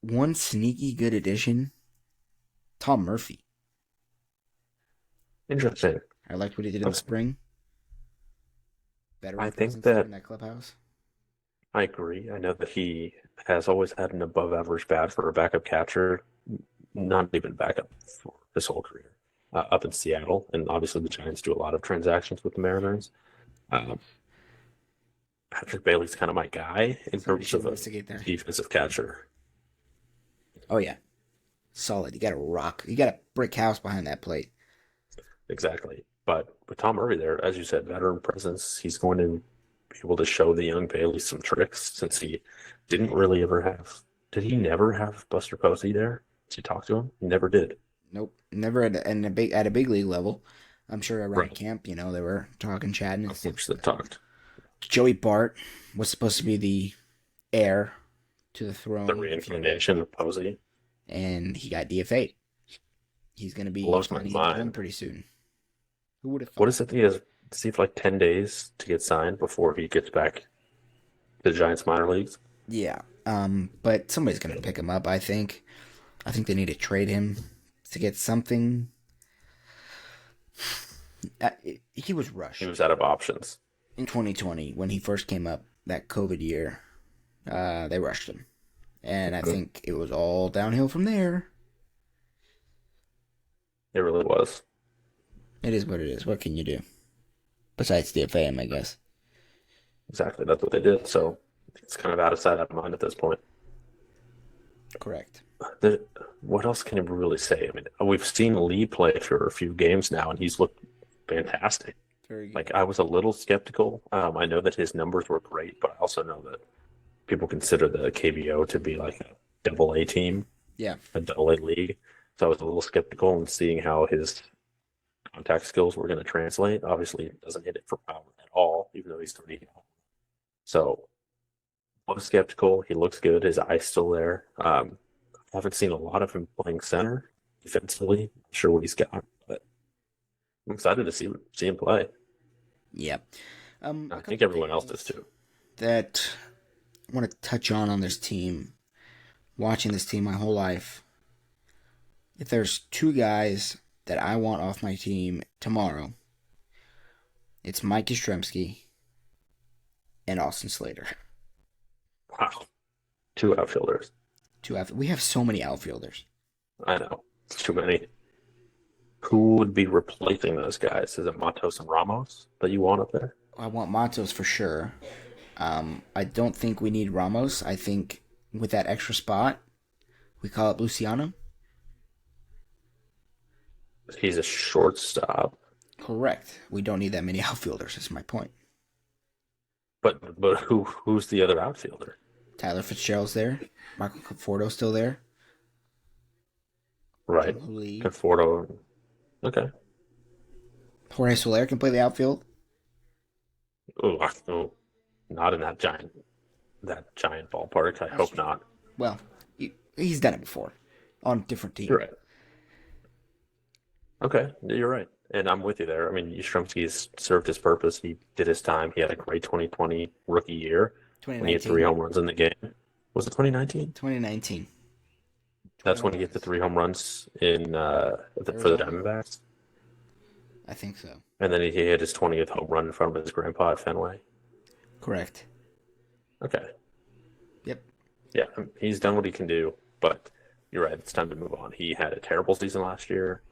One sneaky good addition, Tom Murphy. Interesting. I liked what he did in the That's- spring. I Veteran think presence there in that that clubhouse. I agree. I know that he has always had an above average bat for a backup catcher, not even backup for his whole career, up in Seattle. And obviously, the Giants do a lot of transactions with the Mariners. Um, Patrick Bailey's kind of my guy in Somebody terms should of a investigate there. defensive catcher. Oh yeah, solid. You got a rock. You got a brick house behind that plate. Exactly. But with Tom Murray there, as you said, veteran presence, he's going to be able to show the young Bailey some tricks since he didn't really ever have. Did he never have Buster Posey there? Did you talk to him? He never did. Nope, never at a big league level. I'm sure around Right. camp, they were talking, chatting. Of course, they talked. Joey Bart was supposed to be the heir to the The throne, reincarnation of Posey and he got DFA'd. He's going to be blows my finding a new home mind. pretty soon. Who would have What thought? is it? He has, does he have like 10 days to get signed before he gets back to the Giants minor leagues? Yeah, but somebody's going to pick him up. I think. I think they need to trade him to get something. He was rushed He was out of options. in 2020 when he first came up that COVID year. They rushed him, and I think it was all downhill from there. It really was. It is what it is. What can you do? Besides DFA him, I guess. Exactly. That's what they did. So it's kind of out of sight, out of mind at this point. Correct. What else can you really say? I mean, we've seen Lee play for a few games now, and he's looked fantastic. Very good. Like, I was a little skeptical. I know that his numbers were great, but I also know that people consider the KBO to be like a double A team, Yeah. a double A league. So I was a little skeptical in seeing how his contact skills were going to translate. Obviously, he doesn't hit it for power at all, even though he's 30. So I was skeptical. He looks good. His eye's still there. I haven't seen a lot of him playing center defensively. Not sure what he's got, but I'm excited to see him play. Yeah. I think everyone else does too. That I want to touch on this team. Watching this team my whole life. If there's two guys that I want off my team tomorrow, it's Mike Yastrzemski and Austin Slater. Wow. Two outfielders. We have so many outfielders. I know. It's too many. Who would be replacing those guys? Is it Matos and Ramos that you want up there? I want Matos for sure. I don't think we need Ramos. I think with that extra spot, we call it Luciano. He's a shortstop. Correct. We don't need that many outfielders. That's my point. But who's the other outfielder? Tyler Fitzgerald's there. Michael Conforto's still there. Right. Lee. Conforto. Okay. Jorge Soler can play the outfield. Oh, not in that giant ballpark. I hope not. Well, he's done it before on different teams. You're right. Okay, you're right. And I'm with you there. I mean, Yastrzemski's served his purpose. He did his time. He had a great 2020 rookie year when he had 3 home runs in the game. Was it 2019? 2019. That's when he hit the 3 home runs in for the Diamondbacks. I think so. And then he hit his 20th home run in front of his grandpa at Fenway. Correct. Okay. Yep. Yeah, he's done what he can do, but you're right. It's time to move on. He had a terrible season last year.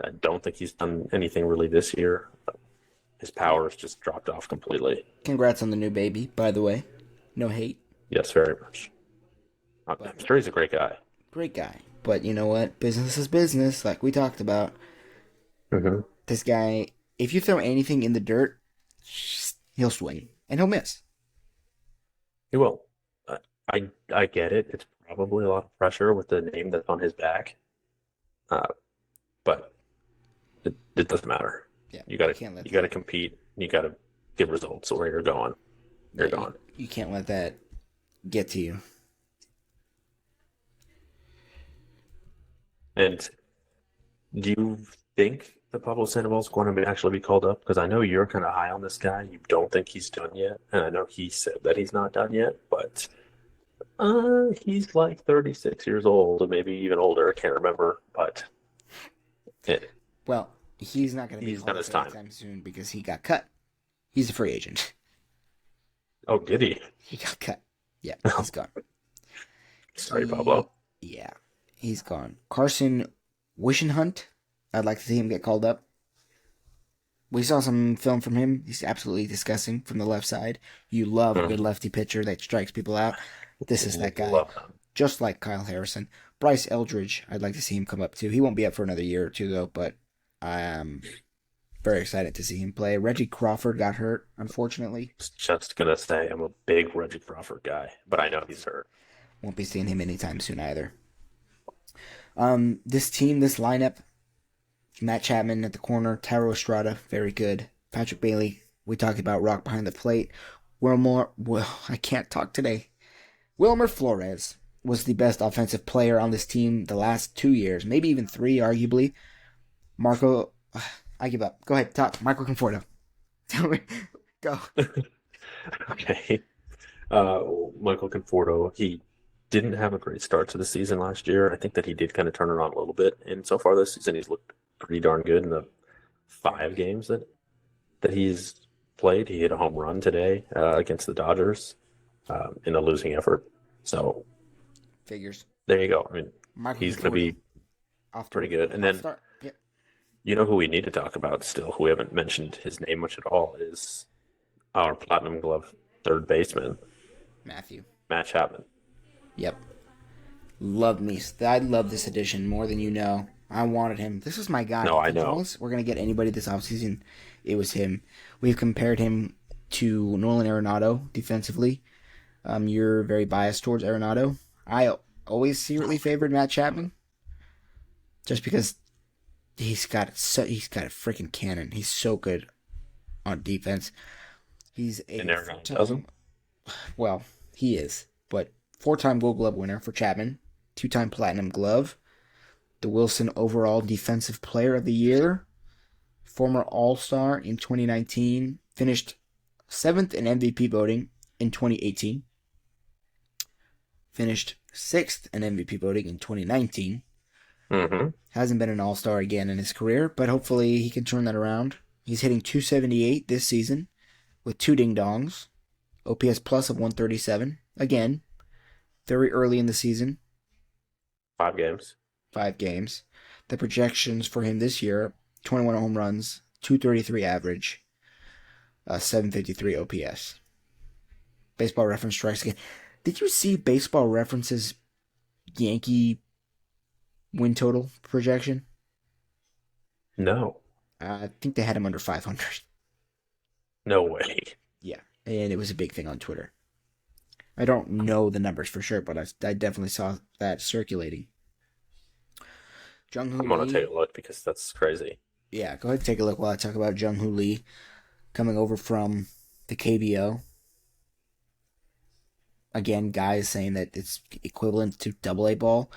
I don't think he's done anything really this year. His power has just dropped off completely. Congrats on the new baby, by the way. No hate. Yes, very much. I'm sure he's a great guy. Great guy. But you know what? Business is business, like we talked about. Mm-hmm. This guy, if you throw anything in the dirt, he'll swing. And he'll miss. He will. I get it. It's probably a lot of pressure with the name that's on his back. But it doesn't matter. Yeah, You gotta compete. You gotta get results where you're going. You're gone. You can't let that get to you. And do you think that Pablo Sandoval's going to actually be called up? Because I know you're kind of high on this guy. You don't think he's done yet. And I know he said that he's not done yet, but he's like 36 years old, or maybe even older. I can't remember, but Well, He's not going to be He's called done up his time. anytime soon because he got cut. He's a free agent. Oh, did he? He got cut. Yeah, he's gone. Sorry, Pablo. Yeah, he's gone. Carson Wishenhunt. I'd like to see him get called up. We saw some film from him. He's absolutely disgusting from the left side. You love a good lefty pitcher that strikes people out. This is that guy. Love him. Just like Kyle Harrison. Bryce Eldridge, I'd like to see him come up too. He won't be up for another year or two, though, but I am very excited to see him play. Reggie Crawford got hurt, unfortunately. Just going to say I'm a big Reggie Crawford guy, but I know he's hurt. Won't be seeing him anytime soon either. This team, this lineup, Matt Chapman at the corner, Taro Estrada, very good. Patrick Bailey, we talked about rock behind the plate. I can't talk today. Wilmer Flores was the best offensive player on this team the last 2 years, maybe even 3, arguably. I give up. Go ahead, talk. Michael Conforto. Tell me. Go. Okay. Michael Conforto, he didn't have a great start to the season last year. I think that he did kind of turn it on a little bit. And so far this season, he's looked pretty darn good in the 5 games that he's played. He hit a home run today against the Dodgers in a losing effort. So Figures. there you go. I mean, Michael he's going to be pretty good. And then you know who we need to talk about still, who we haven't mentioned his name much at all, is our Platinum Glove third baseman, Matt Chapman. Yep. I love this addition more than you know. I wanted him. This is my guy. No, I know. We're going to get anybody this offseason. It was him. We've compared him to Nolan Arenado defensively. You're very biased towards Arenado. I always secretly favored Matt Chapman just because he's got a freaking cannon. He's so good on defense. He's and Arenado doesn't? Well, he is, but 4-time Gold Glove winner for Chapman, 2-time Platinum Glove, the Wilson overall Defensive Player of the Year, former All-Star in 2019, finished 7th in MVP voting in 2018, finished 6th in MVP voting in 2019. Hasn't been an All-Star again in his career, but hopefully he can turn that around. He's hitting .278 this season with 2 ding-dongs, OPS plus of 137. Again, very early in the season. 5 games. 5 games. The projections for him this year, 21 home runs, 233 average, 753 OPS. Baseball Reference strikes again. Did you see Baseball Reference's Yankee win total projection? No. I think they had him under 500. No way. Yeah, and it was a big thing on Twitter. I don't know the numbers for sure, but I definitely saw that circulating. I'm going to take a look because that's crazy. Yeah, go ahead and take a look while I talk about Jung-Hoo Lee coming over from the KBO. Again, guys saying that it's equivalent to AA ball.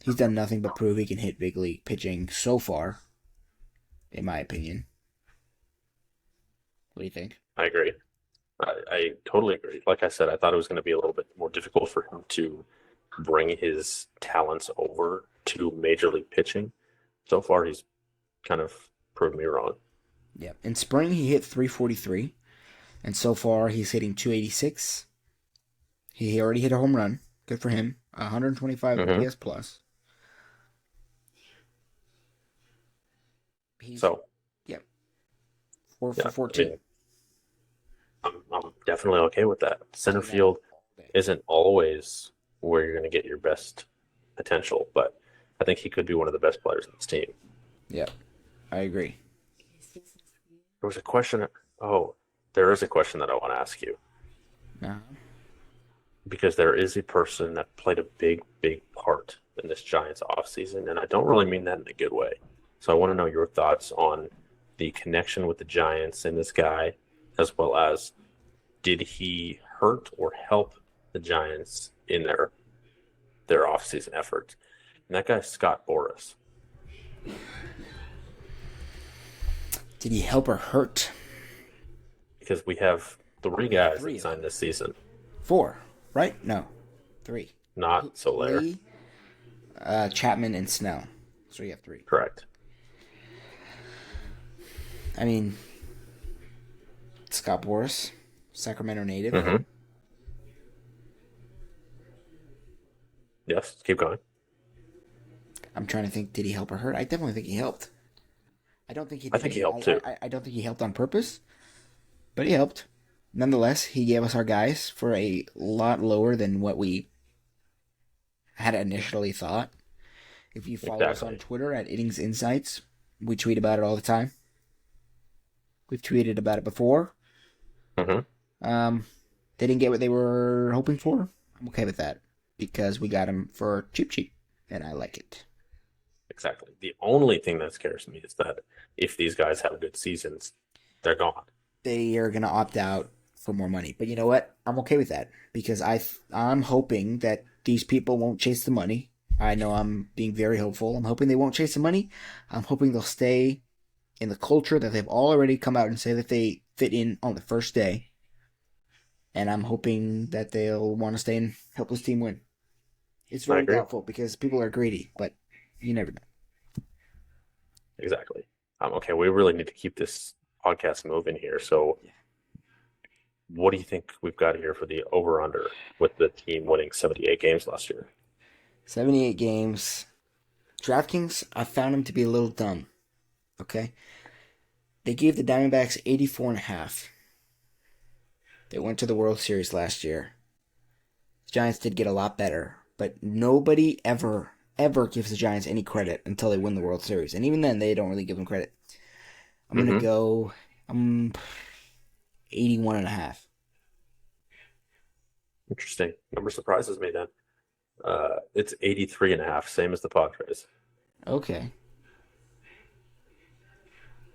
He's done nothing but prove he can hit big league pitching so far, in my opinion. What do you think? I agree. I totally agree. Like I said, I thought it was going to be a little bit more difficult for him to bring his talents over to Major League pitching. So far, he's kind of proved me wrong. Yeah. In spring, he hit .343, and so far, he's hitting .286. He already hit a home run. Good for him. 125 OPS plus. Yep. 4 for 14. I'm definitely okay with that. Center field isn't always where you're going to get your best potential, but I think he could be one of the best players on this team. Yeah, I agree. There was a question. There is a question that I want to ask you. Because there is a person that played a big, big part in this Giants offseason, and I don't really mean that in a good way. So I want to know your thoughts on the connection with the Giants and this guy, as well as did he hurt or help the Giants in their offseason efforts? And that guy's Scott Boras. Did he help or hurt? Because we have 3 guys that signed this season. 4, right? No, 3. Not Soler. Lee, Chapman, and Snell. So you have 3. Correct. I mean, Scott Boras, Sacramento native. Mm-hmm. Yes, keep going. I'm trying to think, did he help or hurt? I definitely think he helped. I don't think he I did. think he helped too. I don't think he helped on purpose, but he helped. Nonetheless, he gave us our guys for a lot lower than what we had initially thought. If you follow us on Exactly. Twitter at Innings Insights, we tweet about it all the time. We've tweeted about it before. Mm-hmm. They didn't get what they were hoping for. I'm okay with that because we got him for cheap, cheap, and I like it. Exactly. The only thing that scares me is that if these guys have good seasons, they're gone. They are gonna opt out for more money, but you know what? I'm okay with that because I'm hoping that these people won't chase the money. I know I'm being very hopeful. I'm hoping they won't chase the money. I'm hoping they'll stay in the culture that they've already come out and say that they fit in on the first day. And I'm hoping that they'll want to stay and help this team win. It's I very agree. doubtful because people are greedy, but you never know. Exactly. Okay, we really need to keep this podcast moving here. So, what do you think we've got here for the over/under with the team winning 78 games last year? 78 games. DraftKings, I found them to be a little dumb. Okay? They gave the Diamondbacks 84 and a half. They went to the World Series last year. The Giants did get a lot better, but nobody ever gives the Giants any credit until they win the World Series. And even then, they don't really give them credit. I'm going to Mm-hmm. go 81 and a half. Interesting. Number surprises me then. It's 83.5, same as the Padres. Okay.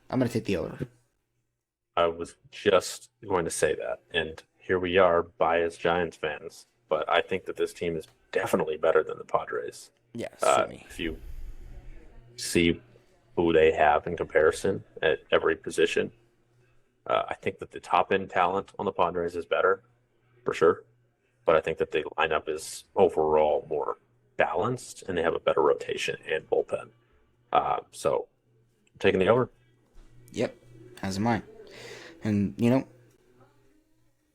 I'm going to take the over. I was just going to say that, and here we are, biased Giants fans. But I think that this team is definitely better than the Padres. Yeah, sue me. If you see who they have in comparison at every position, I think that the top end talent on the Padres is better, for sure. But I think that the lineup is overall more balanced, and they have a better rotation and bullpen. So, taking the over. Yep, as am I. And,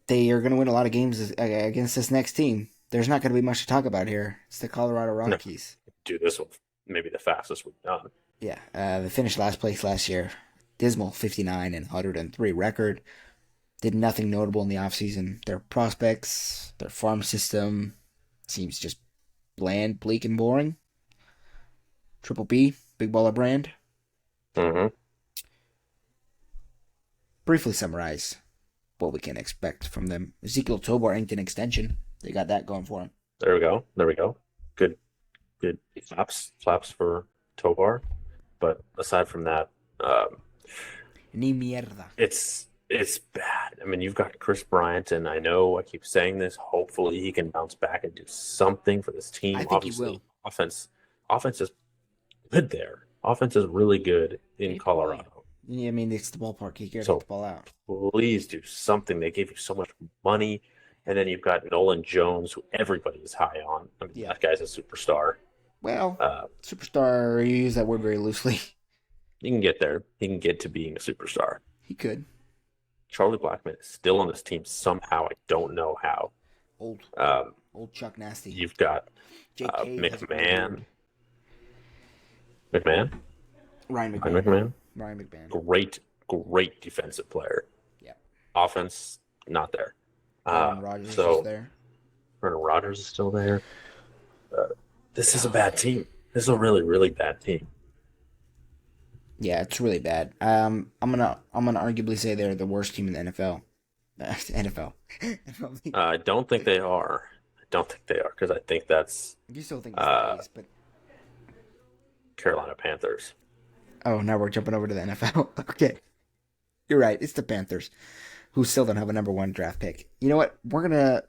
they are going to win a lot of games against this next team. There's not going to be much to talk about here. It's the Colorado No, Rockies. do this one maybe the fastest we've done. Yeah, they finished last place last year. Dismal 59 and 103 record. Did nothing notable in the offseason. Their prospects, their farm system seems just bland, bleak, and boring. Triple B, big baller brand. Mm-hmm. Briefly summarize what we can expect from them. Ezekiel Tobar inked an extension. They got that going for him. There we go. There we go. Good, good flaps for Tovar. But aside from that, Ni mierda. it's bad. I mean, you've got Chris Bryant, and I know I keep saying this. Hopefully, he can bounce back and do something for this team. I think Obviously, he will. offense is good there. Offense is really good in Colorado. Yeah, I mean, it's the ballpark. He can't So get the ball out. please do something. They gave you so much money. And then you've got Nolan Jones, who everybody is high on. I mean, Yeah. that guy's a superstar. Well, Uh, superstar, you use that word very loosely. he can get there. He can get to being a superstar. He could. Charlie Blackmon is still on this team somehow. I don't know how. Old Um, Chuck Nasty. you've got Jake Cave has a great McMahon. beard. McMahon? Ryan Ryan McMahon? Ryan McMahon. Great defensive player. Yeah. Offense, not there. Aaron Rodgers is So there. Aaron Rodgers is still there. This is a bad team. This is a really, really bad team. Yeah, it's really bad. I'm gonna arguably say they're the worst team in the NFL. NFL. I don't think they are. I don't think they are because I think that's You still think it's the case, but Carolina Panthers. oh, now we're jumping over to the NFL. Okay, you're right. It's the Panthers, who still don't have a number one draft pick. You know what? We're gonna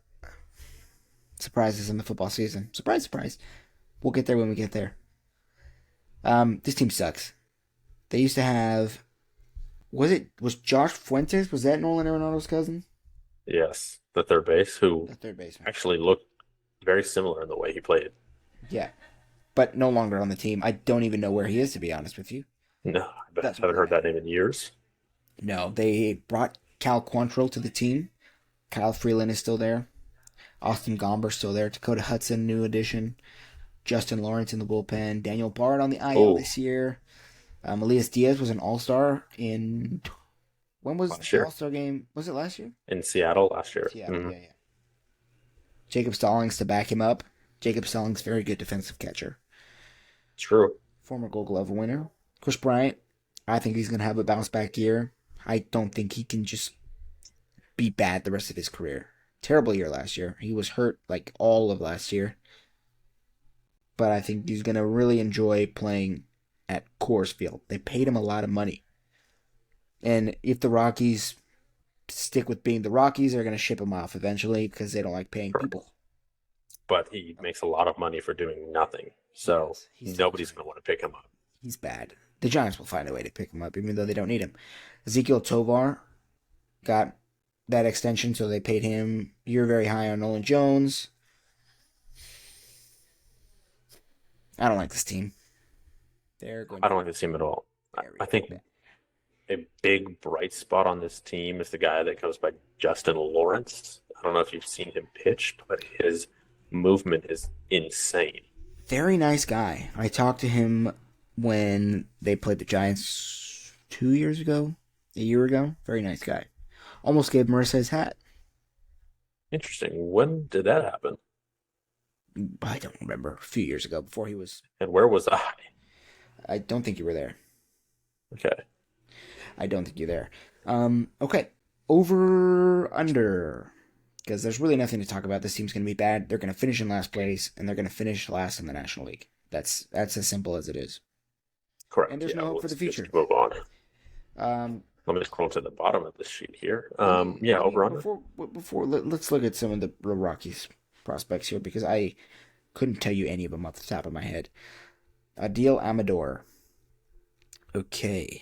surprise us in the football season. Surprise, surprise. We'll get there when we get there. This team sucks. They used to have. Was Josh Fuentes? Was that Nolan Arenado's cousin? Yes, the third base, who The third baseman. actually looked very similar in the way he played. Yeah, but no longer on the team. I don't even know where he is, to be honest with you. No, I That's haven't really heard that name in years. No, they brought Cal Quantrill to the team. Kyle Freeland is still there. Austin Gomber's still there. Dakota Hudson, new addition. Justin Lawrence in the bullpen. Daniel Bard on the IL Oh, this year. Elias Diaz was an All-Star in. When was last the year All-Star game? Was it last year? in Seattle last year. Seattle, yeah, yeah. Jacob Stallings to back him up. Jacob Stallings, very good defensive catcher. True. Former Gold Glove winner. Chris Bryant, I think he's going to have a bounce back year. I don't think he can just be bad the rest of his career. Terrible year last year. He was hurt like all of last year. But I think he's going to really enjoy playing at Coors Field. They paid him a lot of money. And if the Rockies stick with being the Rockies, they're going to ship him off eventually because they don't like paying people. But he makes a lot of money for doing nothing. So nobody's going to want to pick him up. He's bad. The Giants will find a way to pick him up, even though they don't need him. Ezekiel Tovar got that extension, so they paid him. You're very high on Nolan Jones. I don't like this team. I don't like this team at all. I think a big bright spot on this team is the guy that goes by Justin Lawrence. I don't know if you've seen him pitch, but his movement is insane. Very nice guy. I talked to him when they played the Giants a year ago. Very nice guy. Almost gave Marissa his hat. Interesting. When did that happen? I don't remember. A few years ago, before he was. And where was I? I don't think you were there. Okay. I don't think you're there. Okay. Over, under. Because there's really nothing to talk about. This team's going to be bad. They're going to finish in last place, and they're going to finish last in the National League. That's as simple as it is. Correct. And there's no hope for the future. Let's move on. Um, Let me scroll to the bottom of this sheet here. Over under. Let's look at some of the Rockies prospects here because I couldn't tell you any of them off the top of my head. Adil Amador. Okay.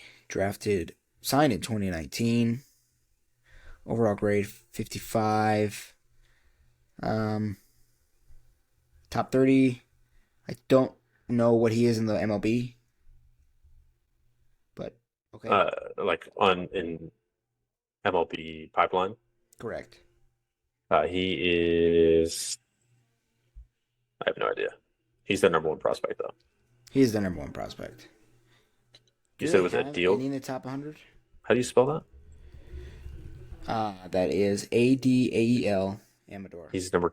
Signed in 2019. Overall grade 55. Top 30. I don't know what he is in the MLB. But okay. In MLB pipeline. Correct. He is. I have no idea. He's the number one prospect, though. He's the number one prospect. You said it was a deal? Any in the top 100? How do you spell that? That is Adael Amador. He's number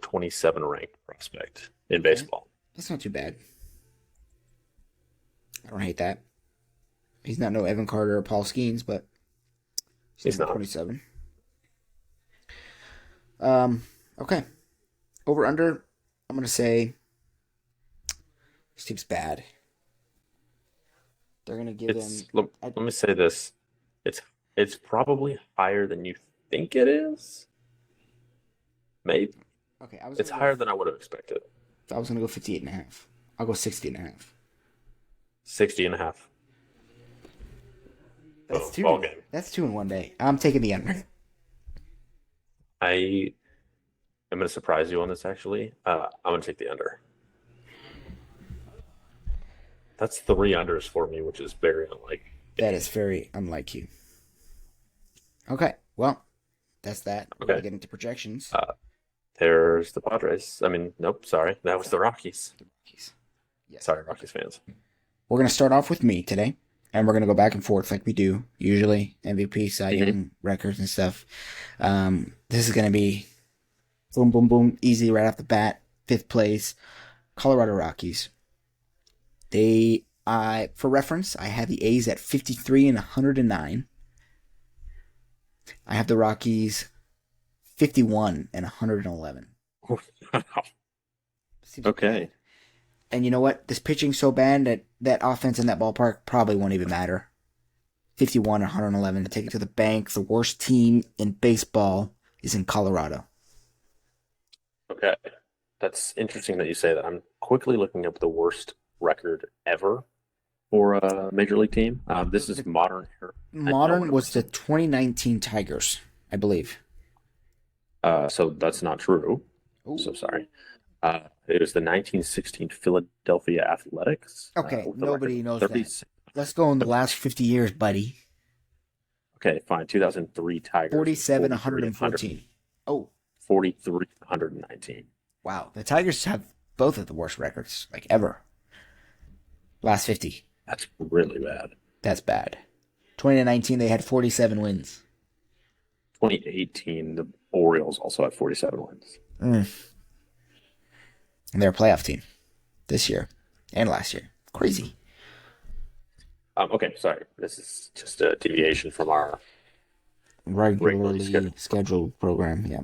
27 ranked prospect in baseball. That's not too bad. I don't hate that. He's not no Evan Carter or Paul Skeens, but he's not 27. Okay. Over under, I'm gonna say this team's bad. They're gonna give him. Let me say this: it's probably higher than you think it is. Maybe. Okay, it's higher than I would have expected. I was gonna go 58.5. I'll go 60.5. 60.5. That's two. Ball game. That's 2 in one day. I'm taking the under. I am going to surprise you on this, actually. I'm going to take the under. That's 3 unders for me, which is very unlike. That is very unlike you. Okay, well, that's that. We're going to get into projections. There's the Padres. Nope, sorry. That was the Rockies. Yes. Sorry, Rockies fans. We're going to start off with me today, and we're going to go back and forth like we do usually. MVP, Cy Young, records and stuff. This is going to be boom, boom, boom, easy right off the bat. 5th place, Colorado Rockies. For reference, I have the A's at 53 and 109. I have the Rockies 51 and 111. Okay. Bad. And you know what? This pitching's so bad that offense in that ballpark probably won't even matter. 51 and 111 to take it to the bank. The worst team in baseball is in Colorado. Okay. That's interesting that you say that. I'm quickly looking up the worst record ever for a major league team. This is modern. Modern was the 2019 Tigers, I believe. So that's not true. Ooh. So sorry. It was the 1916 Philadelphia Athletics. Okay, nobody knows that. Let's go in the last 50 years, buddy. Okay, fine. 2003 Tigers. 47, 43 and 114. Oh, 43, 119. wow. The Tigers have both of the worst records, like, ever. Last 50. That's really bad. That's bad. 2019, they had 47 wins. 2018, the Orioles also had 47 wins. And they're a playoff team this year and last year. Crazy. Okay, sorry. This is just a deviation from our Regularly scheduled program, yeah.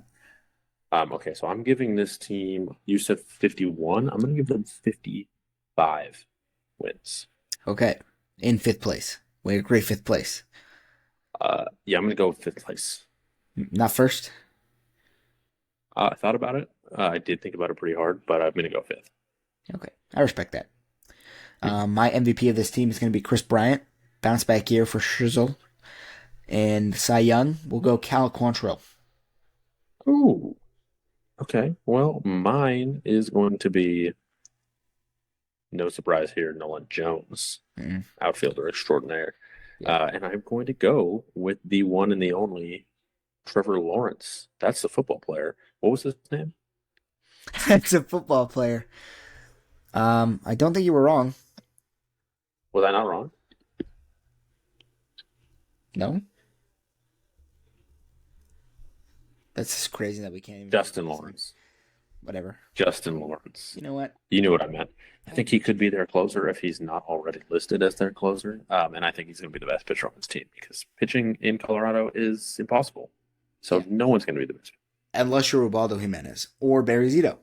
Okay, so I'm giving this team, you said 51. I'm going to give them 55 wins. Okay. In fifth place. We agree fifth place. Yeah, I'm going to go with fifth place. Not first? I thought about it. I did think about it pretty hard, but I'm going to go fifth. Okay. I respect that. My MVP of this team is going to be Chris Bryant. Bounce back year for Shizzle. And Cy Young will go Cal Quantrill. Ooh. Okay. Well, mine is going to be, no surprise here, Nolan Jones, outfielder extraordinaire. And I'm going to go with the one and the only Trevor Lawrence. That's the football player. What was his name? That's a football player. I don't think you were wrong. Was I not wrong? No? That's just crazy that we can't even... Justin Lawrence. Whatever. Justin Lawrence. You know what? You knew what I meant. I think he could be their closer if he's not already listed as their closer. And I think he's going to be the best pitcher on his team because pitching in Colorado is impossible. So no one's going to be the best. Unless you're Ubaldo Jimenez or Barry Zito.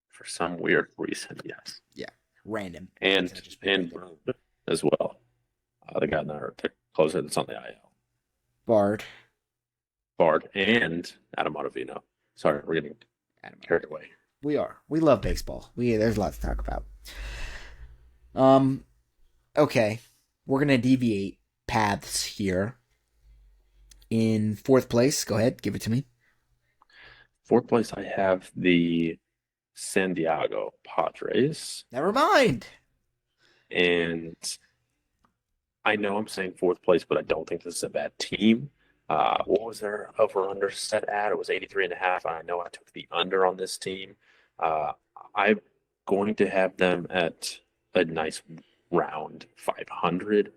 For some weird reason, yes. Yeah. Random. And Brown as well. The guy in the closer that's on the IL. Bard and Adam Ottavino. Sorry, we're getting carried away. We are. We love baseball. There's a lot to talk about. Okay. We're gonna deviate paths here. In fourth place, go ahead, give it to me. Fourth place, I have the San Diego Padres. Never mind. And I know I'm saying fourth place, but I don't think this is a bad team. What was their over-under set at? It was 83.5. I know I took the under on this team. I'm going to have them at a nice round 500,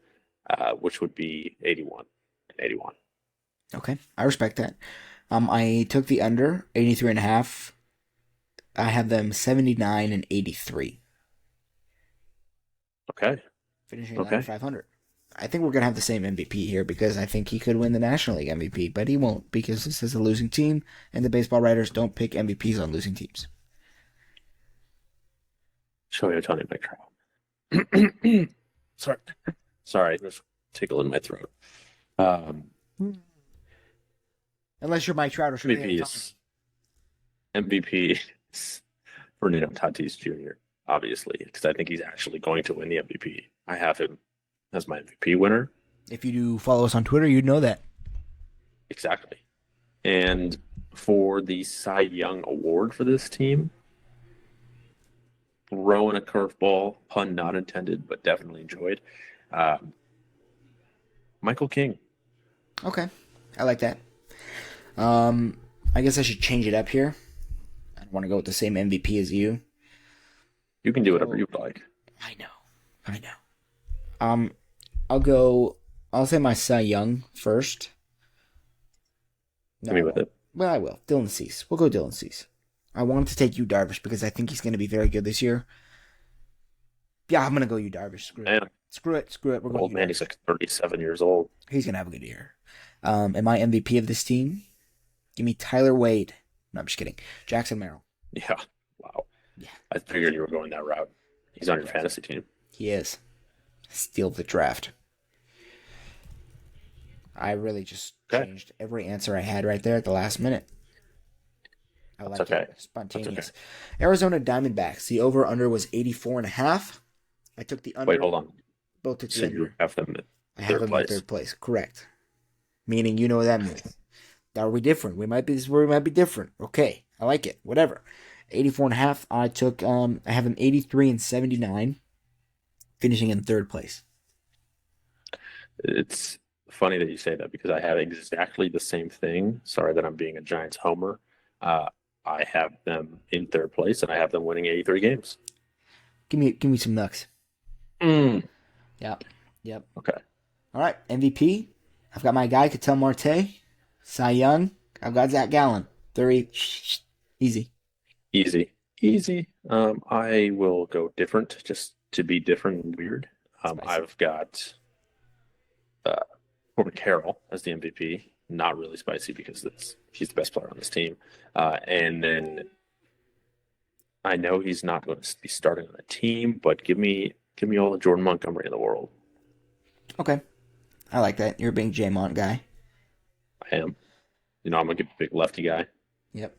which would be 81. Okay, I respect that. I took the under 83.5. I have them 79 and 83. Okay. Finishing at 500. I think we're going to have the same MVP here because I think he could win the National League MVP, but he won't because this is a losing team, and the baseball writers don't pick MVPs on losing teams. Shohei Ohtani, Mike Trout. Sorry, there's a tickle in my throat. Unless you're Mike Trout or Shohei Ohtani. MVP is Fernando Tatis Jr., obviously, because I think he's actually going to win the MVP. I have him as my MVP winner. If you do follow us on Twitter, you'd know that. Exactly. And for the Cy Young Award for this team, throwing a curveball, pun not intended, but definitely enjoyed, Michael King. Okay. I like that. I guess I should change it up here. I don't want to go with the same MVP as you. You can do whatever you like. I know. I'll say my Cy Young first. Hit me with it. Well, I will. Dylan Cease. We'll go Dylan Cease. I wanted to take Yu Darvish because I think he's going to be very good this year. Yeah, I'm going to go Yu Darvish. Screw it. We're going old man, he's like 37 years old. He's going to have a good year. And my MVP of this team, give me Tyler Wade. No, I'm just kidding. Jackson Merrill. Yeah. Wow. Yeah. I figured you were going that route. He's on your fantasy team. He is. Steal the draft. I really just changed every answer I had right there at the last minute. I like it. Spontaneous. Arizona Diamondbacks. The over-under was 84.5. I took the under. Wait, hold on. Both took the so under. You have them I have them in third place. Correct. Meaning you know what that means. Are we different? We might be different. Okay. I like it. Whatever. 84.5. I took I have them 83 and 79. Finishing in third place. It's funny that you say that because I have exactly the same thing. Sorry that I'm being a Giants homer. Uh, I have them in third place, and I have them winning 83 games. Give me some Nucks. Mm. Yep. Yep. Okay. All right. MVP. I've got my guy, Ketel Marte. Cy Young. I've got Zach Gallen. 3. Easy. Easy. Easy. I will go different just to be different and weird. Spicy. I've got uh, Corbin Carroll as the MVP. Not really spicy because he's the best player on this team. And then I know he's not going to be starting on a team, but give me all the Jordan Montgomery in the world. Okay. I like that. You're a big J-Mont guy. I am. I'm a big lefty guy. Yep.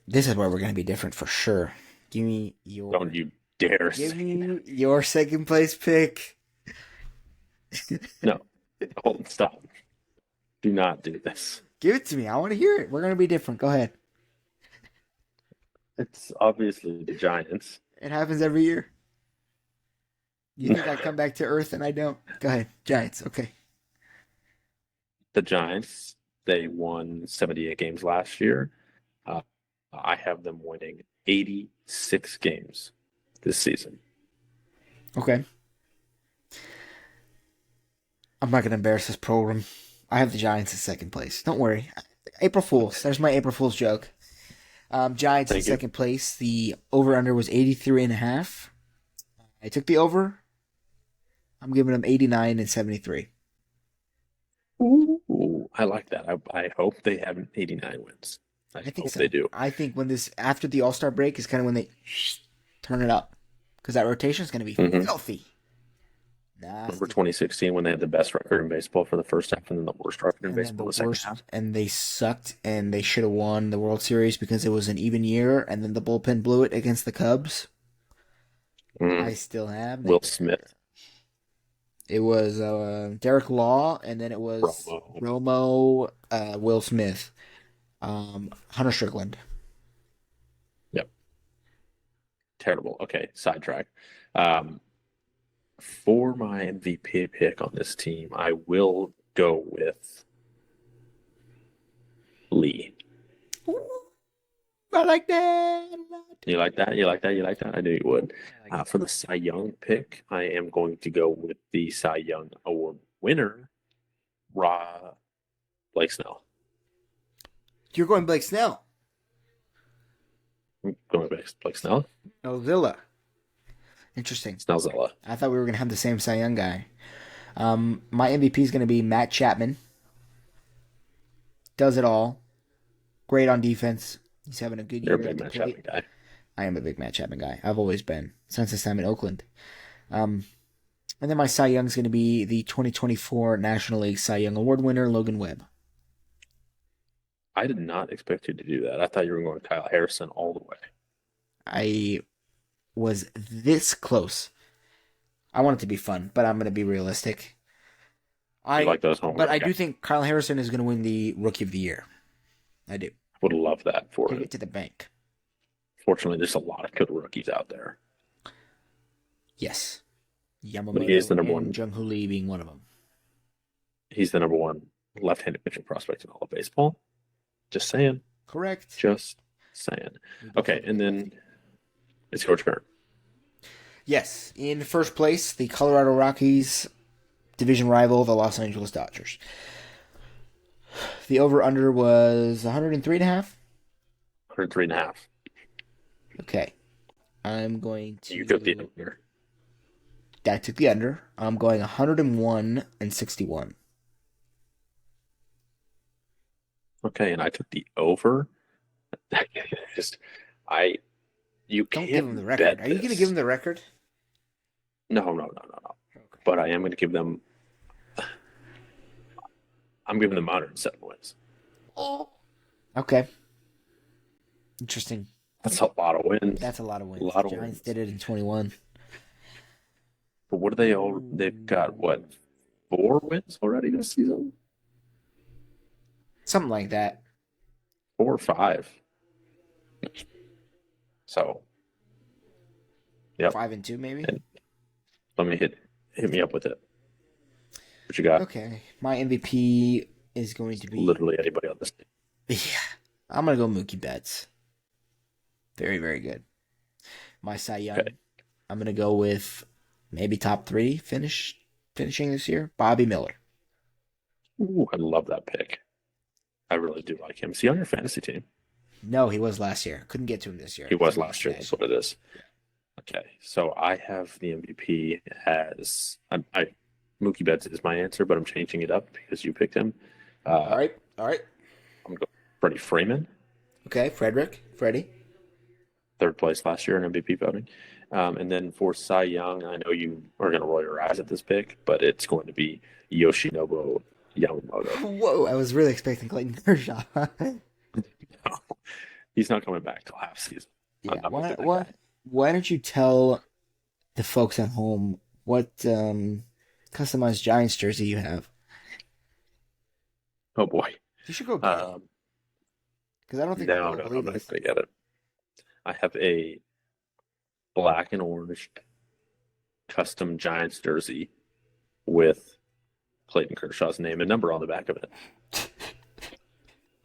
This is where we're going to be different for sure. Give me your Don't you dare Give say me your second place pick. no. Hold on, stop. Do not do this. Give it to me. I want to hear it. We're going to be different. Go ahead. It's obviously the Giants. It happens every year. You think I come back to Earth and I don't? Go ahead. Giants. Okay. The Giants, they won 78 games last year. Uh, I have them winning 86 games this season. Okay. I'm not going to embarrass this program. I have the Giants in second place. Don't worry. April Fools. There's my April Fools joke. Giants in Thank you. second place. The over-under was 83.5. I took the over. I'm giving them 89 and 73. Ooh, I like that. I hope they have 89 wins. I think hope so. they do. I think when after the All-Star break is kind of when they turn it up. Because that rotation is going to be filthy. Remember 2016 when they had the best record in baseball for the first half and then the worst record in baseball the second half? And they sucked and they should have won the World Series because it was an even year and then the bullpen blew it against the Cubs. I still have Will Smith. It was Derek Law and then it was Romo, Will Smith, Hunter Strickland. Yep. Terrible. Okay, sidetrack. For my MVP pick on this team, I will go with Lee. I like that. You like that? You like that? You like that? I knew you would. For the Cy Young pick, I am going to go with the Cy Young Award winner, Blake Snell. You're going Blake Snell. I'm going Blake Snell. Oh, Villa. Interesting. Snellzilla. I thought we were going to have the same Cy Young guy. My MVP is going to be Matt Chapman. Does it all. Great on defense. He's having a good year. You're a big Matt Chapman guy. I am a big Matt Chapman guy. I've always been since his time in Oakland. And then my Cy Young is going to be the 2024 National League Cy Young Award winner, Logan Webb. I did not expect you to do that. I thought you were going Kyle Harrison all the way. I was this close. I want it to be fun, but I'm going to be realistic. I like those homework. But I do think Kyle Harrison is going to win the Rookie of the Year. I do. Would love that for Take him. it to the bank. Fortunately, there's a lot of good rookies out there. Yes. Yamamoto But he is the number one. Jung-Hoo Lee being one of them. He's the number one left-handed pitching prospect in all of baseball. Just saying. Correct. Just saying. Okay, and then it's your turn. Yes. In first place, the Colorado Rockies, division rival, the Los Angeles Dodgers. The over-under was 103.5? 103.5. Okay. I'm going to... You took the under. I took the under. I'm going 101 and 61. Okay, and I took the over. You Don't can't give him the record. Are you going to give him the record? No. Okay. But I am going to give them. I'm giving them 107 wins. Oh. Okay. Interesting. That's a lot of wins. That's a lot of wins. A lot of Giants wins. did it in 21. But what are they all? They've got what? 4 wins already this season? Something like that. 4 or 5. So, yep. 5 and 2, maybe. And let me hit me up with it. What you got? Okay, my MVP is going to be Literally anybody on this team. yeah. I'm gonna go Mookie Betts. Very very good. My Cy Okay. Young. I'm gonna go with maybe top three finishing this year. Bobby Miller. Ooh, I love that pick. I really do like him. Is he on your fantasy team? No, he was last year. Couldn't get to him this year He because was of his last year. tag. That's what it is. Yeah. Okay, so I have the MVP as I Mookie Betts is my answer, but I'm changing it up because you picked him. All Uh, right. All right. I'm going Freddie Freeman, Okay, Freddie. third place last year in MVP voting. And then for Cy Young, I know you are going to roll your eyes at this pick, but it's going to be Yoshinobu Yamamoto. Whoa, I was really expecting Clayton Kershaw. No, he's not coming back till half season. I'm Yeah. not Why? picking that Why? guy. Why don't you tell the folks at home what customized Giants jersey you have? Oh boy. You should go get it Um, because I don't think people no, will no, believe I'm not this. going to get it. I have a black and orange custom Giants jersey with Clayton Kershaw's name and number on the back of it.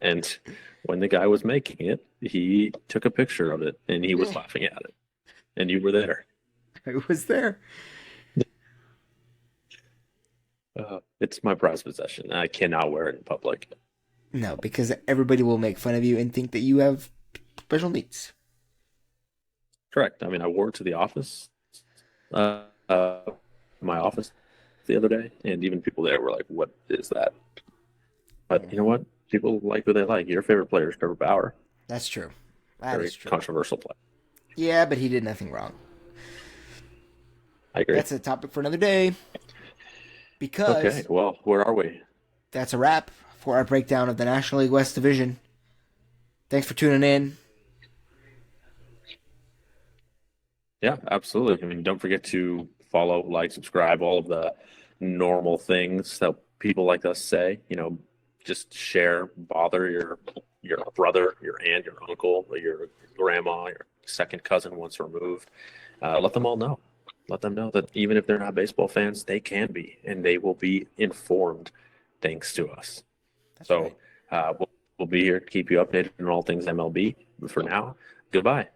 And when the guy was making it, he took a picture of it and he was Yeah, laughing at it. And you were there. I was there. It's my prized possession. I cannot wear it in public. No, because everybody will make fun of you and think that you have special needs. Correct. I mean, I wore it to the office, uh, uh, my office the other day, and even people there were like, "What is that?" But Yeah, you know what? People like who they like. Your favorite player is Trevor Bauer. that's true. That Very is true. controversial play. Yeah, but he did nothing wrong. I agree. That's a topic for another day Okay, because well, where are we? that's a wrap for our breakdown of the National League West Division. Thanks for tuning in. Yeah, absolutely. I mean, don't forget to follow, like, subscribe, all of the normal things that people like us say. Just share, bother your brother, your aunt, your uncle, your grandma, your second cousin once removed. Let them all know. Let them know that even if they're not baseball fans, they can be, and they will be informed thanks to us. That's So right. we'll be here to keep you updated on all things MLB. For now, goodbye.